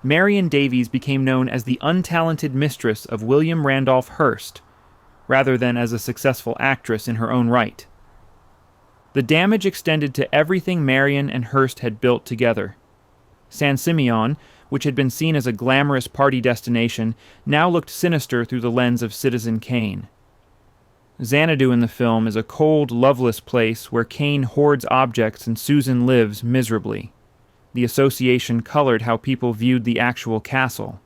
Marion Davies became known as the untalented mistress of William Randolph Hearst, rather than as a successful actress in her own right. The damage extended to everything Marion and Hearst had built together. San Simeon, which had been seen as a glamorous party destination, now looked sinister through the lens of Citizen Kane. Xanadu in the film is a cold, loveless place where Kane hoards objects and Susan lives miserably. The association colored how people viewed the actual castle.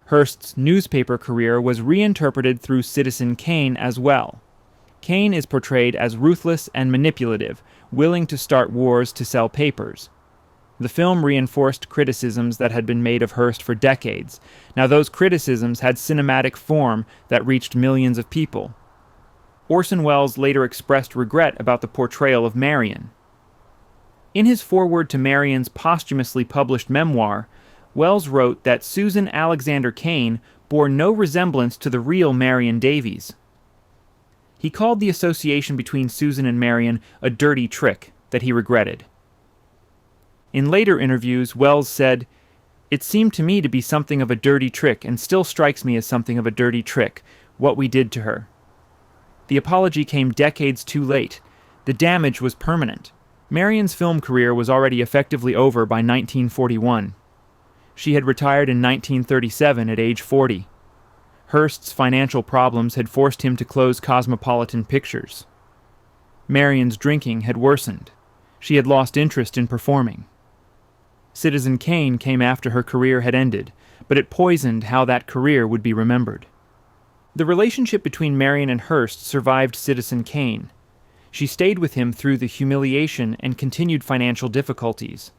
Hearst's newspaper career was reinterpreted through Citizen Kane as well. Kane is portrayed as ruthless and manipulative, willing to start wars to sell papers. The film reinforced criticisms that had been made of Hearst for decades. Now those criticisms had cinematic form that reached millions of people. Orson Welles later expressed regret about the portrayal of Marion. In his foreword to Marion's posthumously published memoir, Welles wrote that Susan Alexander Kane bore no resemblance to the real Marion Davies. He called the association between Susan and Marion a dirty trick that he regretted. In later interviews, Welles said, "It seemed to me to be something of a dirty trick and still strikes me as something of a dirty trick, what we did to her." The apology came decades too late. The damage was permanent. Marion's film career was already effectively over by 1941. She had retired in 1937 at age 40. Hearst's financial problems had forced him to close Cosmopolitan Pictures. Marion's drinking had worsened. She had lost interest in performing. Citizen Kane came after her career had ended, but it poisoned how that career would be remembered. The relationship between Marion and Hearst survived Citizen Kane. She stayed with him through the humiliation and continued financial difficulties.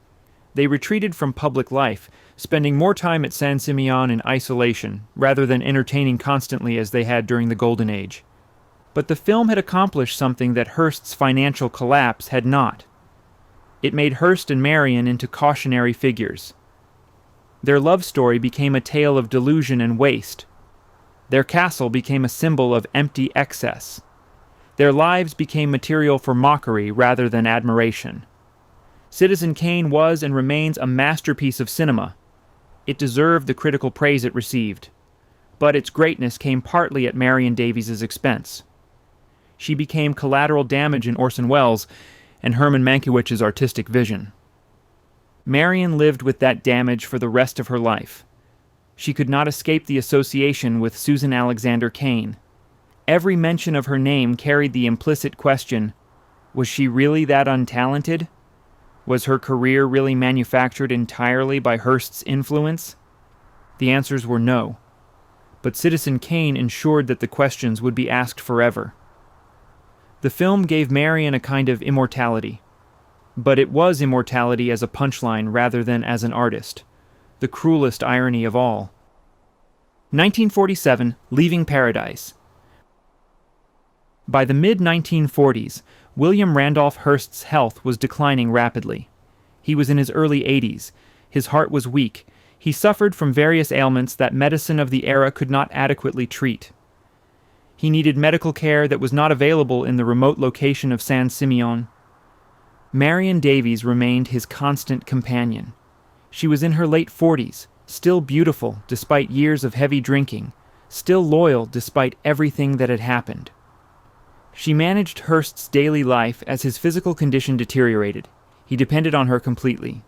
They retreated from public life, spending more time at San Simeon in isolation, rather than entertaining constantly as they had during the Golden Age. But the film had accomplished something that Hearst's financial collapse had not. It made Hearst and Marion into cautionary figures. Their love story became a tale of delusion and waste. Their castle became a symbol of empty excess. Their lives became material for mockery rather than admiration. Citizen Kane was and remains a masterpiece of cinema. It deserved the critical praise it received. But its greatness came partly at Marion Davies' expense. She became collateral damage in Orson Welles and Herman Mankiewicz's artistic vision. Marion lived with that damage for the rest of her life. She could not escape the association with Susan Alexander Kane. Every mention of her name carried the implicit question, was she really that untalented? Was her career really manufactured entirely by Hearst's influence? The answers were no. But Citizen Kane ensured that the questions would be asked forever. The film gave Marion a kind of immortality. But it was immortality as a punchline rather than as an artist. The cruelest irony of all. 1947, Leaving Paradise. By the mid-1940s, William Randolph Hearst's health was declining rapidly. He was in his early 80s. His heart was weak. He suffered from various ailments that medicine of the era could not adequately treat. He needed medical care that was not available in the remote location of San Simeon. Marion Davies remained his constant companion. She was in her late 40s, still beautiful despite years of heavy drinking, still loyal despite everything that had happened. She managed Hearst's daily life as his physical condition deteriorated. He depended on her completely.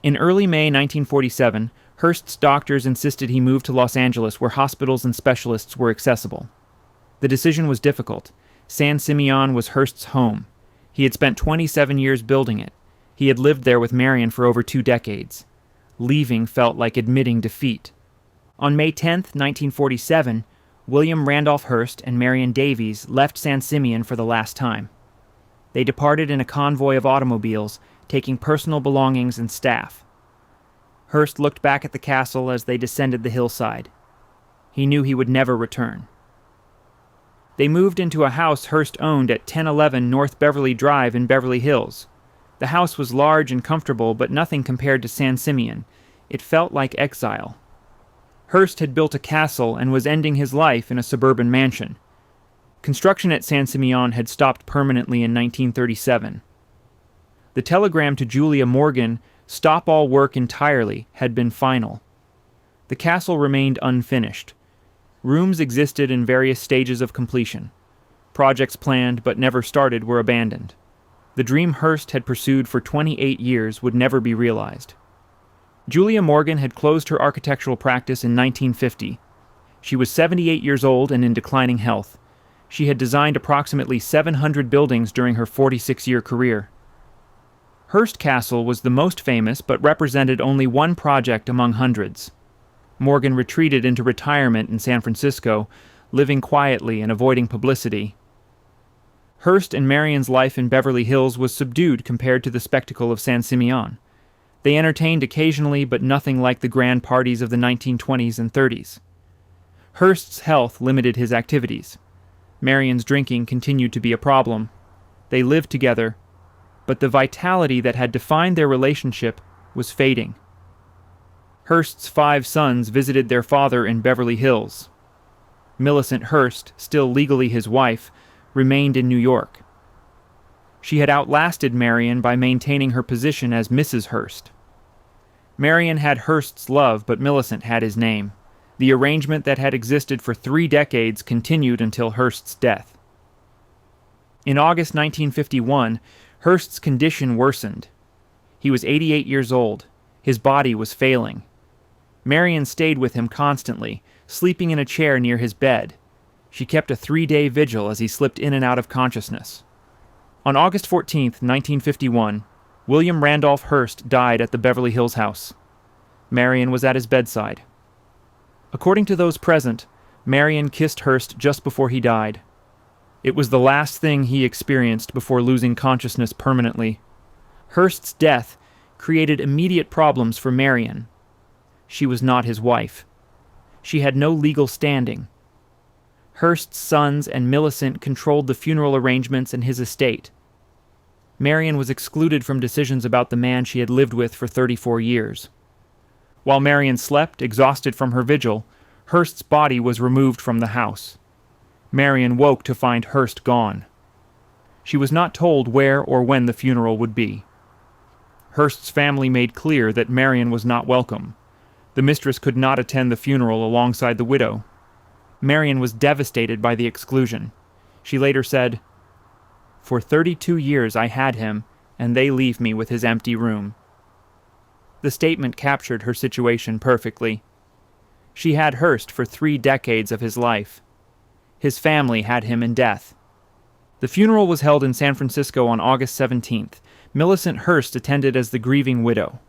In early May 1947, Hearst's doctors insisted he move to Los Angeles where hospitals and specialists were accessible. The decision was difficult. San Simeon was Hearst's home. He had spent 27 years building it. He had lived there with Marion for over 2 decades. Leaving felt like admitting defeat. On May 10, 1947, William Randolph Hearst and Marion Davies left San Simeon for the last time. They departed in a convoy of automobiles, taking personal belongings and staff. Hearst looked back at the castle as they descended the hillside. He knew he would never return. They moved into a house Hearst owned at 1011 North Beverly Drive in Beverly Hills. The house was large and comfortable, but nothing compared to San Simeon. It felt like exile. Hearst had built a castle and was ending his life in a suburban mansion. Construction at San Simeon had stopped permanently in 1937. The telegram to Julia Morgan, "Stop all work entirely," had been final. The castle remained unfinished. Rooms existed in various stages of completion. Projects planned but never started were abandoned. The dream Hearst had pursued for 28 years would never be realized. Julia Morgan had closed her architectural practice in 1950. She was 78 years old and in declining health. She had designed approximately 700 buildings during her 46-year career. Hearst Castle was the most famous but represented only one project among hundreds. Morgan retreated into retirement in San Francisco, living quietly and avoiding publicity. Hearst and Marion's life in Beverly Hills was subdued compared to the spectacle of San Simeon. They entertained occasionally, but nothing like the grand parties of the 1920s and 30s. Hearst's health limited his activities. Marion's drinking continued to be a problem. They lived together, but the vitality that had defined their relationship was fading. Hearst's 5 sons visited their father in Beverly Hills. Millicent Hearst, still legally his wife, remained in New York. She had outlasted Marion by maintaining her position as Mrs. Hearst. Marion had Hearst's love, but Millicent had his name. The arrangement that had existed for 3 decades continued until Hearst's death. In August 1951, Hearst's condition worsened. He was 88 years old. His body was failing. Marion stayed with him constantly, sleeping in a chair near his bed. She kept a 3-day vigil as he slipped in and out of consciousness. On August 14, 1951, William Randolph Hearst died at the Beverly Hills house. Marion was at his bedside. According to those present, Marion kissed Hearst just before he died. It was the last thing he experienced before losing consciousness permanently. Hearst's death created immediate problems for Marion. She was not his wife. She had no legal standing. Hearst's sons and Millicent controlled the funeral arrangements and his estate. Marion was excluded from decisions about the man she had lived with for 34 years. While Marion slept, exhausted from her vigil, Hearst's body was removed from the house. Marion woke to find Hearst gone. She was not told where or when the funeral would be. Hearst's family made clear that Marion was not welcome. The mistress could not attend the funeral alongside the widow. Marion was devastated by the exclusion. She later said, "For 32 years I had him, and they leave me with his empty room." The statement captured her situation perfectly. She had Hearst for 3 decades of his life. His family had him in death. The funeral was held in San Francisco on August 17th. Millicent Hearst attended as the grieving widow.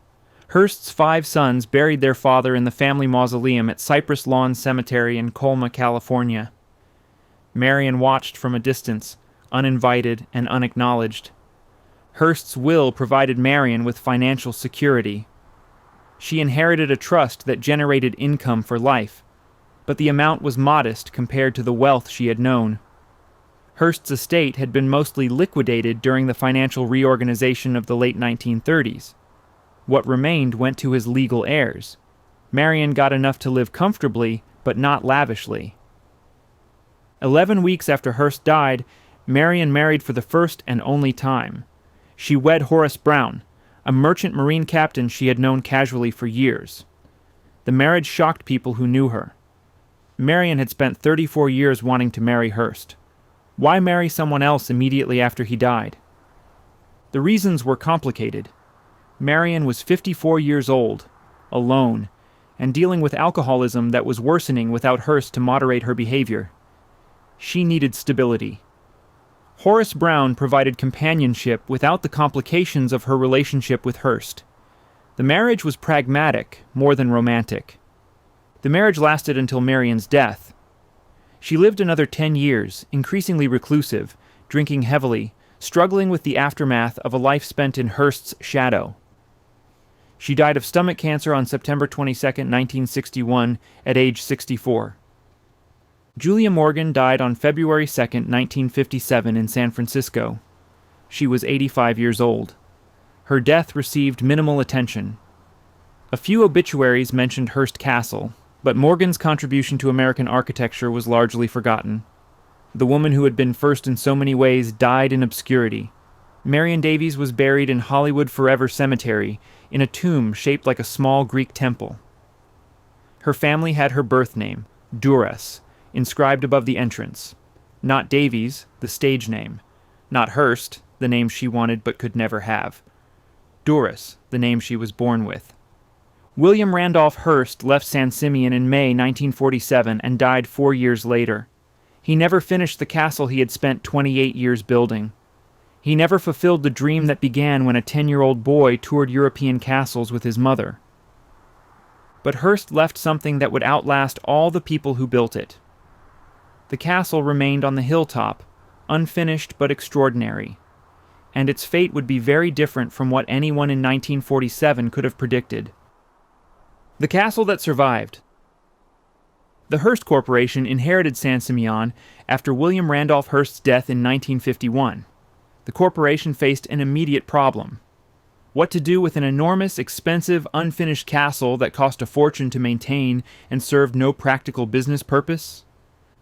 Hearst's 5 sons buried their father in the family mausoleum at Cypress Lawn Cemetery in Colma, California. Marion watched from a distance, uninvited and unacknowledged. Hearst's will provided Marion with financial security. She inherited a trust that generated income for life, but the amount was modest compared to the wealth she had known. Hearst's estate had been mostly liquidated during the financial reorganization of the late 1930s. What remained went to his legal heirs. Marion got enough to live comfortably, but not lavishly. 11 weeks after Hearst died, Marion married for the first and only time. She wed Horace Brown, a merchant marine captain she had known casually for years. The marriage shocked people who knew her. Marion had spent 34 years wanting to marry Hearst. Why marry someone else immediately after he died? The reasons were complicated. Marion was 54 years old, alone, and dealing with alcoholism that was worsening without Hearst to moderate her behavior. She needed stability. Horace Brown provided companionship without the complications of her relationship with Hearst. The marriage was pragmatic more than romantic. The marriage lasted until Marion's death. She lived another 10 years, increasingly reclusive, drinking heavily, struggling with the aftermath of a life spent in Hearst's shadow. She died of stomach cancer on September 22, 1961, at age 64. Julia Morgan died on February 2, 1957, in San Francisco. She was 85 years old. Her death received minimal attention. A few obituaries mentioned Hearst Castle, but Morgan's contribution to American architecture was largely forgotten. The woman who had been first in so many ways died in obscurity. Marion Davies was buried in Hollywood Forever Cemetery, in a tomb shaped like a small Greek temple. Her family had her birth name, Duras, inscribed above the entrance. Not Davies, the stage name. Not Hearst, the name she wanted but could never have. Duras, the name she was born with. William Randolph Hearst left San Simeon in May 1947 and died 4 years later. He never finished the castle he had spent 28 years building. He never fulfilled the dream that began when a 10-year-old boy toured European castles with his mother. But Hearst left something that would outlast all the people who built it. The castle remained on the hilltop, unfinished but extraordinary, and its fate would be very different from what anyone in 1947 could have predicted. The castle that survived. The Hearst Corporation inherited San Simeon after William Randolph Hearst's death in 1951. The corporation faced an immediate problem. What to do with an enormous, expensive, unfinished castle that cost a fortune to maintain and served no practical business purpose?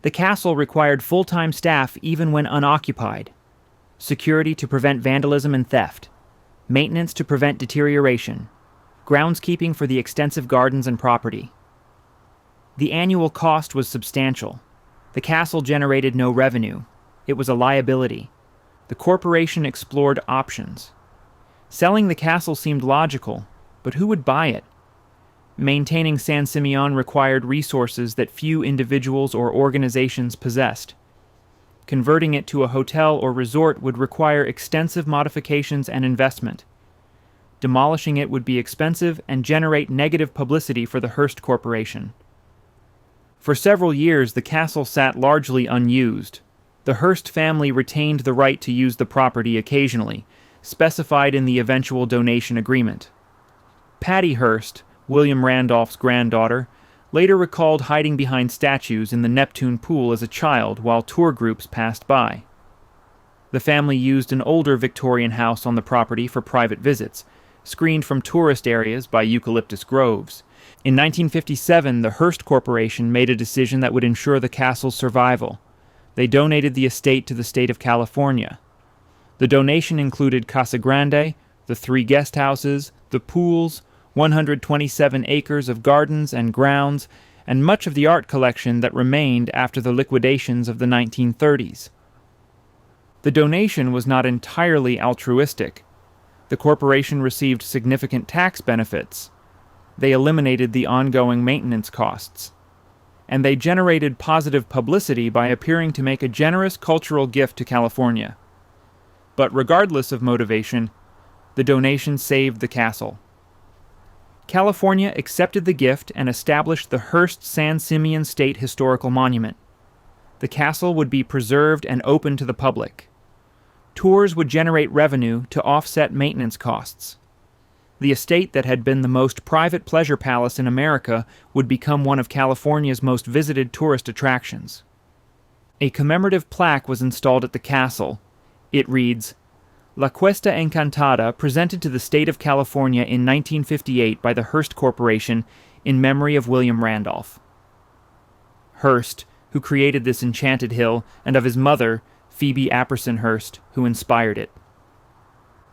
The castle required full-time staff even when unoccupied, security to prevent vandalism and theft, maintenance to prevent deterioration, groundskeeping for the extensive gardens and property. The annual cost was substantial. The castle generated no revenue. It was a liability. The corporation explored options. Selling the castle seemed logical, but who would buy it? Maintaining San Simeon required resources that few individuals or organizations possessed. Converting it to a hotel or resort would require extensive modifications and investment. Demolishing it would be expensive and generate negative publicity for the Hearst Corporation. For several years, the castle sat largely unused. The Hearst family retained the right to use the property occasionally, specified in the eventual donation agreement. Patty Hearst, William Randolph's granddaughter, later recalled hiding behind statues in the Neptune pool as a child while tour groups passed by. The family used an older Victorian house on the property for private visits, screened from tourist areas by eucalyptus groves. In 1957, the Hearst Corporation made a decision that would ensure the castle's survival. They donated the estate to the state of California. The donation included Casa Grande, the 3 guest houses, the pools, 127 acres of gardens and grounds, and much of the art collection that remained after the liquidations of the 1930s. The donation was not entirely altruistic. The corporation received significant tax benefits. They eliminated the ongoing maintenance costs. And they generated positive publicity by appearing to make a generous cultural gift to California. But regardless of motivation, The donation saved the castle. California accepted the gift and established the Hearst San Simeon State Historical Monument. The castle would be preserved and open to the public. Tours would generate revenue to offset maintenance costs. The estate that had been the most private pleasure palace in America would become one of California's most visited tourist attractions. A commemorative plaque was installed at the castle. It reads, La Cuesta Encantada, presented to the state of California in 1958 by the Hearst Corporation in memory of William Randolph. Hearst, who created this enchanted hill, and of his mother, Phoebe Apperson Hearst, who inspired it.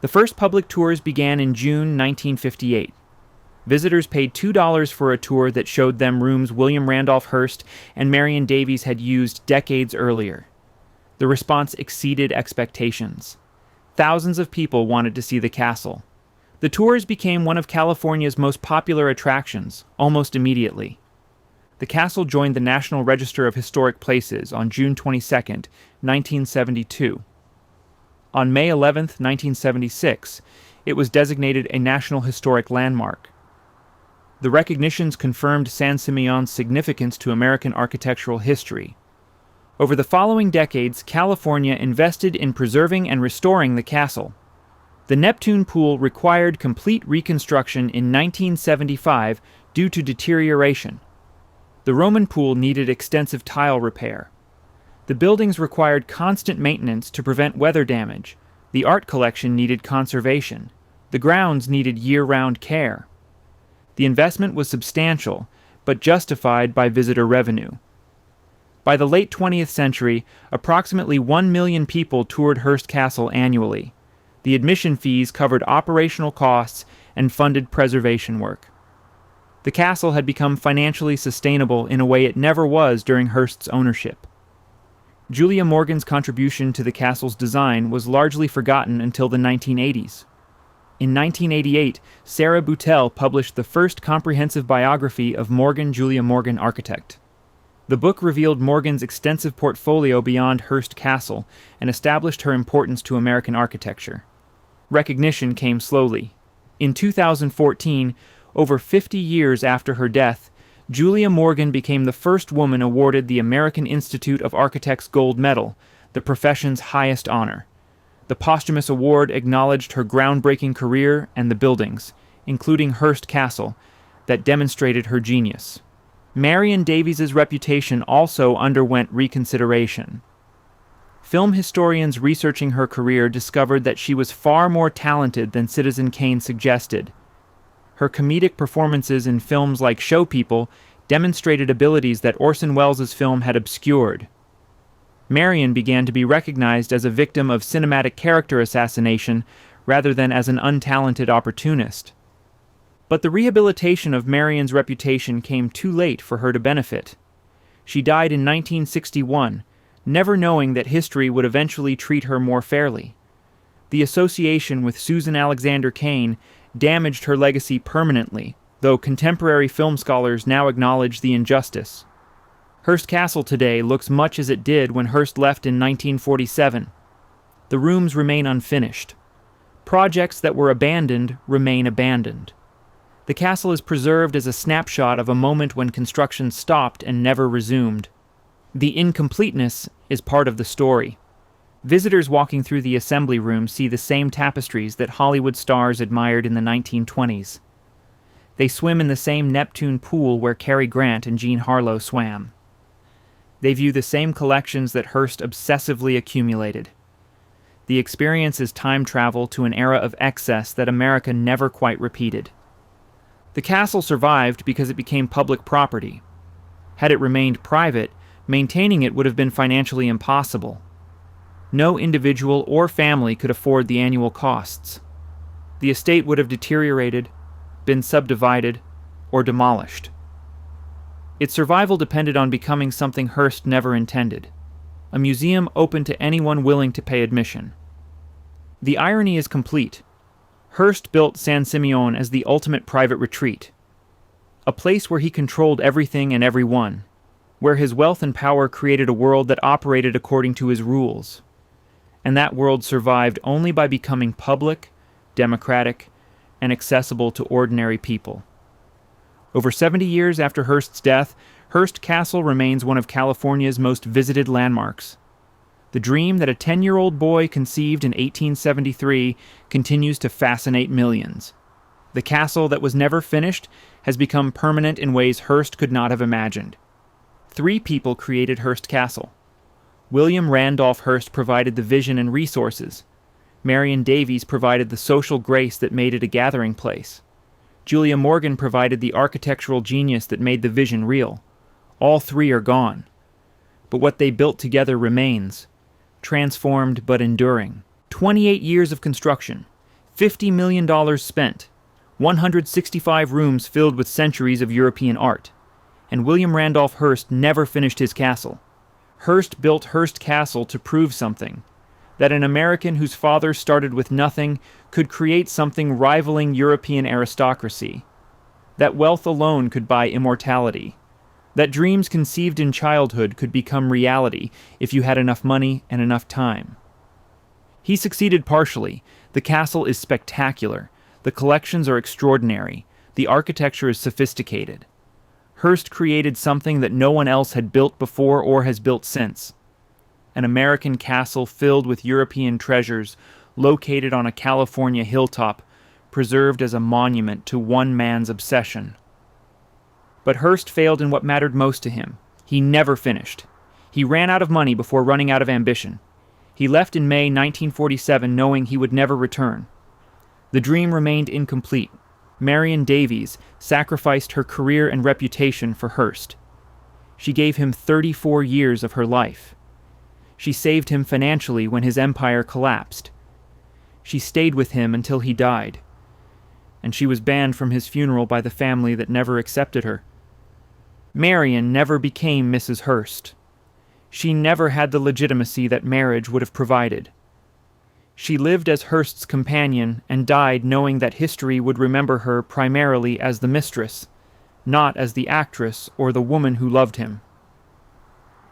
The first public tours began in June 1958. Visitors paid $2 for a tour that showed them rooms William Randolph Hearst and Marion Davies had used decades earlier. The response exceeded expectations. Thousands of people wanted to see the castle. The tours became one of California's most popular attractions, almost immediately. The castle joined the National Register of Historic Places on June 22, 1972. On May 11, 1976, it was designated a National Historic Landmark. The recognitions confirmed San Simeon's significance to American architectural history. Over the following decades, California invested in preserving and restoring the castle. The Neptune pool required complete reconstruction in 1975 due to deterioration. The Roman pool needed extensive tile repair. The buildings required constant maintenance to prevent weather damage. The art collection needed conservation. The grounds needed year-round care. The investment was substantial, but justified by visitor revenue. By the late 20th century, approximately 1 million people toured Hearst Castle annually. The admission fees covered operational costs and funded preservation work. The castle had become financially sustainable in a way it never was during Hearst's ownership. Julia Morgan's contribution to the castle's design was largely forgotten until the 1980s. In 1988, Sarah Boutelle published the first comprehensive biography of Morgan Julia Morgan, architect. The book revealed Morgan's extensive portfolio beyond Hearst Castle and established her importance to American architecture. Recognition came slowly. In 2014, over 50 years after her death, Julia Morgan became the first woman awarded the American Institute of Architects Gold Medal, the profession's highest honor. The posthumous award acknowledged her groundbreaking career and the buildings, including Hearst Castle, that demonstrated her genius. Marion Davies's reputation also underwent reconsideration. Film historians researching her career discovered that she was far more talented than Citizen Kane suggested. Her comedic performances in films like Show People demonstrated abilities that Orson Welles' film had obscured. Marion began to be recognized as a victim of cinematic character assassination rather than as an untalented opportunist. But the rehabilitation of Marion's reputation came too late for her to benefit. She died in 1961, never knowing that history would eventually treat her more fairly. The association with Susan Alexander Kane damaged her legacy permanently, though contemporary film scholars now acknowledge the injustice. Hearst Castle today looks much as it did when Hearst left in 1947. The rooms remain unfinished. Projects that were abandoned remain abandoned. The castle is preserved as a snapshot of a moment when construction stopped and never resumed. The incompleteness is part of the story. Visitors walking through the assembly room see the same tapestries that Hollywood stars admired in the 1920s. They swim in the same Neptune pool where Cary Grant and Jean Harlow swam. They view the same collections that Hearst obsessively accumulated. The experience is time travel to an era of excess that America never quite repeated. The castle survived because it became public property. Had it remained private, maintaining it would have been financially impossible. No individual or family could afford the annual costs. The estate would have deteriorated, been subdivided, or demolished. Its survival depended on becoming something Hearst never intended, a museum open to anyone willing to pay admission. The irony is complete. Hearst built San Simeon as the ultimate private retreat, a place where he controlled everything and everyone, where his wealth and power created a world that operated according to his rules. And that world survived only by becoming public, democratic, and accessible to ordinary people. Over 70 years after Hearst's death, Hearst Castle remains one of California's most visited landmarks. The dream that a 10-year-old boy conceived in 1873 continues to fascinate millions. The castle that was never finished has become permanent in ways Hearst could not have imagined. 3 people created Hearst Castle. William Randolph Hearst provided the vision and resources. Marion Davies provided the social grace that made it a gathering place. Julia Morgan provided the architectural genius that made the vision real. All 3 are gone. But what they built together remains, transformed but enduring. 28 years of construction, $50 million spent, 165 rooms filled with centuries of European art. And William Randolph Hearst never finished his castle. Hearst built Hearst Castle to prove something, that an American whose father started with nothing could create something rivaling European aristocracy, that wealth alone could buy immortality, that dreams conceived in childhood could become reality if you had enough money and enough time. He succeeded partially. The castle is spectacular. The collections are extraordinary. The architecture is sophisticated. Hearst created something that no one else had built before or has built since. An American castle filled with European treasures, located on a California hilltop, preserved as a monument to one man's obsession. But Hearst failed in what mattered most to him. He never finished. He ran out of money before running out of ambition. He left in May 1947 knowing he would never return. The dream remained incomplete. Marion Davies sacrificed her career and reputation for Hearst. She gave him 34 years of her life. She saved him financially when his empire collapsed. She stayed with him until he died. And she was banned from his funeral by the family that never accepted her. Marion never became Mrs. Hearst. She never had the legitimacy that marriage would have provided. She lived as Hearst's companion and died knowing that history would remember her primarily as the mistress, not as the actress or the woman who loved him.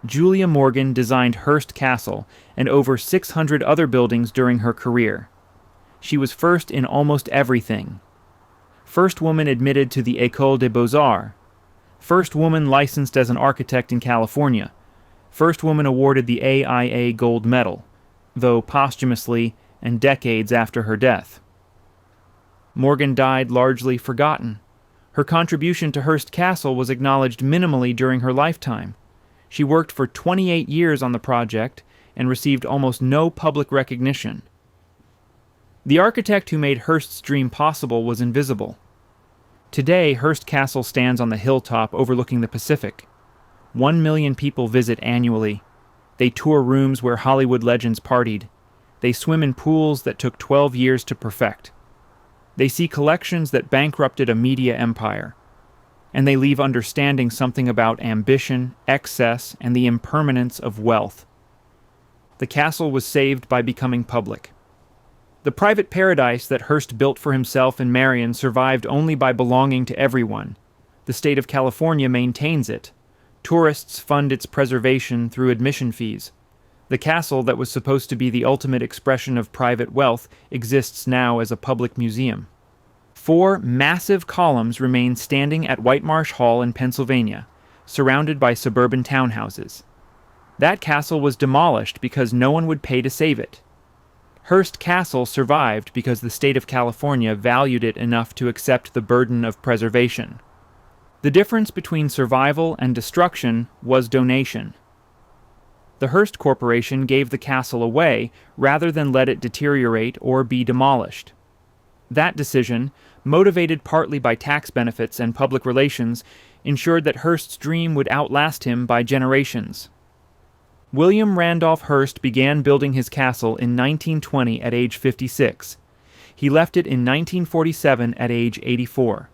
Julia Morgan designed Hearst Castle and over 600 other buildings during her career. She was first in almost everything. First woman admitted to the École des Beaux-Arts. First woman licensed as an architect in California. First woman awarded the AIA Gold Medal, though posthumously and decades after her death. Morgan died largely forgotten. Her contribution to Hearst Castle was acknowledged minimally during her lifetime. She worked for 28 years on the project and received almost no public recognition. The architect who made Hearst's dream possible was invisible. Today, Hearst Castle stands on the hilltop overlooking the Pacific. 1 million people visit annually. They tour rooms where Hollywood legends partied. They swim in pools that took 12 years to perfect. They see collections that bankrupted a media empire. And they leave understanding something about ambition, excess, and the impermanence of wealth. The castle was saved by becoming public. The private paradise that Hearst built for himself and Marion survived only by belonging to everyone. The state of California maintains it. Tourists fund its preservation through admission fees. The castle that was supposed to be the ultimate expression of private wealth exists now as a public museum. 4 massive columns remain standing at White Marsh Hall in Pennsylvania, surrounded by suburban townhouses. That castle was demolished because no one would pay to save it. Hearst Castle survived because the state of California valued it enough to accept the burden of preservation. The difference between survival and destruction was donation. The Hearst Corporation gave the castle away rather than let it deteriorate or be demolished. That decision, motivated partly by tax benefits and public relations, ensured that Hearst's dream would outlast him by generations. William Randolph Hearst began building his castle in 1920 at age 56. He left it in 1947 at age 84.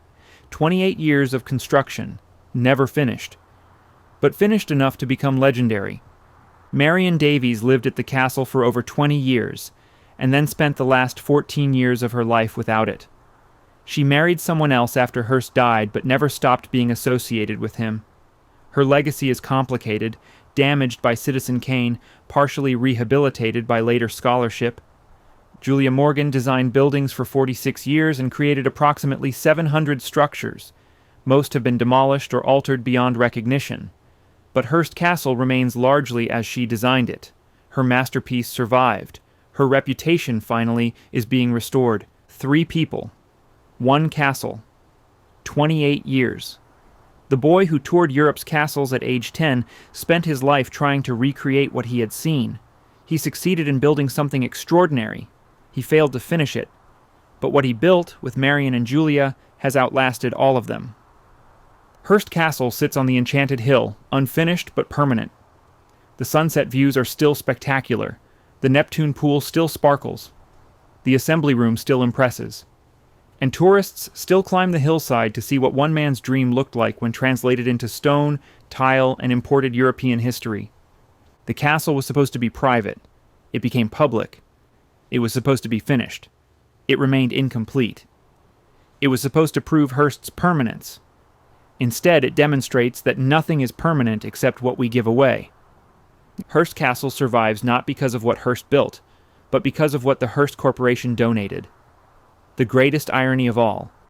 28 years of construction, never finished. But finished enough to become legendary. Marion Davies lived at the castle for over 20 years, and then spent the last 14 years of her life without it. She married someone else after Hearst died, but never stopped being associated with him. Her legacy is complicated, damaged by Citizen Kane, partially rehabilitated by later scholarship. Julia Morgan designed buildings for 46 years and created approximately 700 structures. Most have been demolished or altered beyond recognition. But Hearst Castle remains largely as she designed it. Her masterpiece survived. Her reputation, finally, is being restored. 3 people. 1 castle. 28 years. The boy who toured Europe's castles at age 10 spent his life trying to recreate what he had seen. He succeeded in building something extraordinary. He failed to finish it. But what he built, with Marion and Julia, has outlasted all of them. Hearst Castle sits on the Enchanted Hill, unfinished but permanent. The sunset views are still spectacular. The Neptune pool still sparkles. The assembly room still impresses. And tourists still climb the hillside to see what one man's dream looked like when translated into stone, tile, and imported European history. The castle was supposed to be private. It became public. It was supposed to be finished. It remained incomplete. It was supposed to prove Hearst's permanence. Instead, it demonstrates that nothing is permanent except what we give away. Hearst Castle survives not because of what Hearst built, but because of what the Hearst Corporation donated. The greatest irony of all,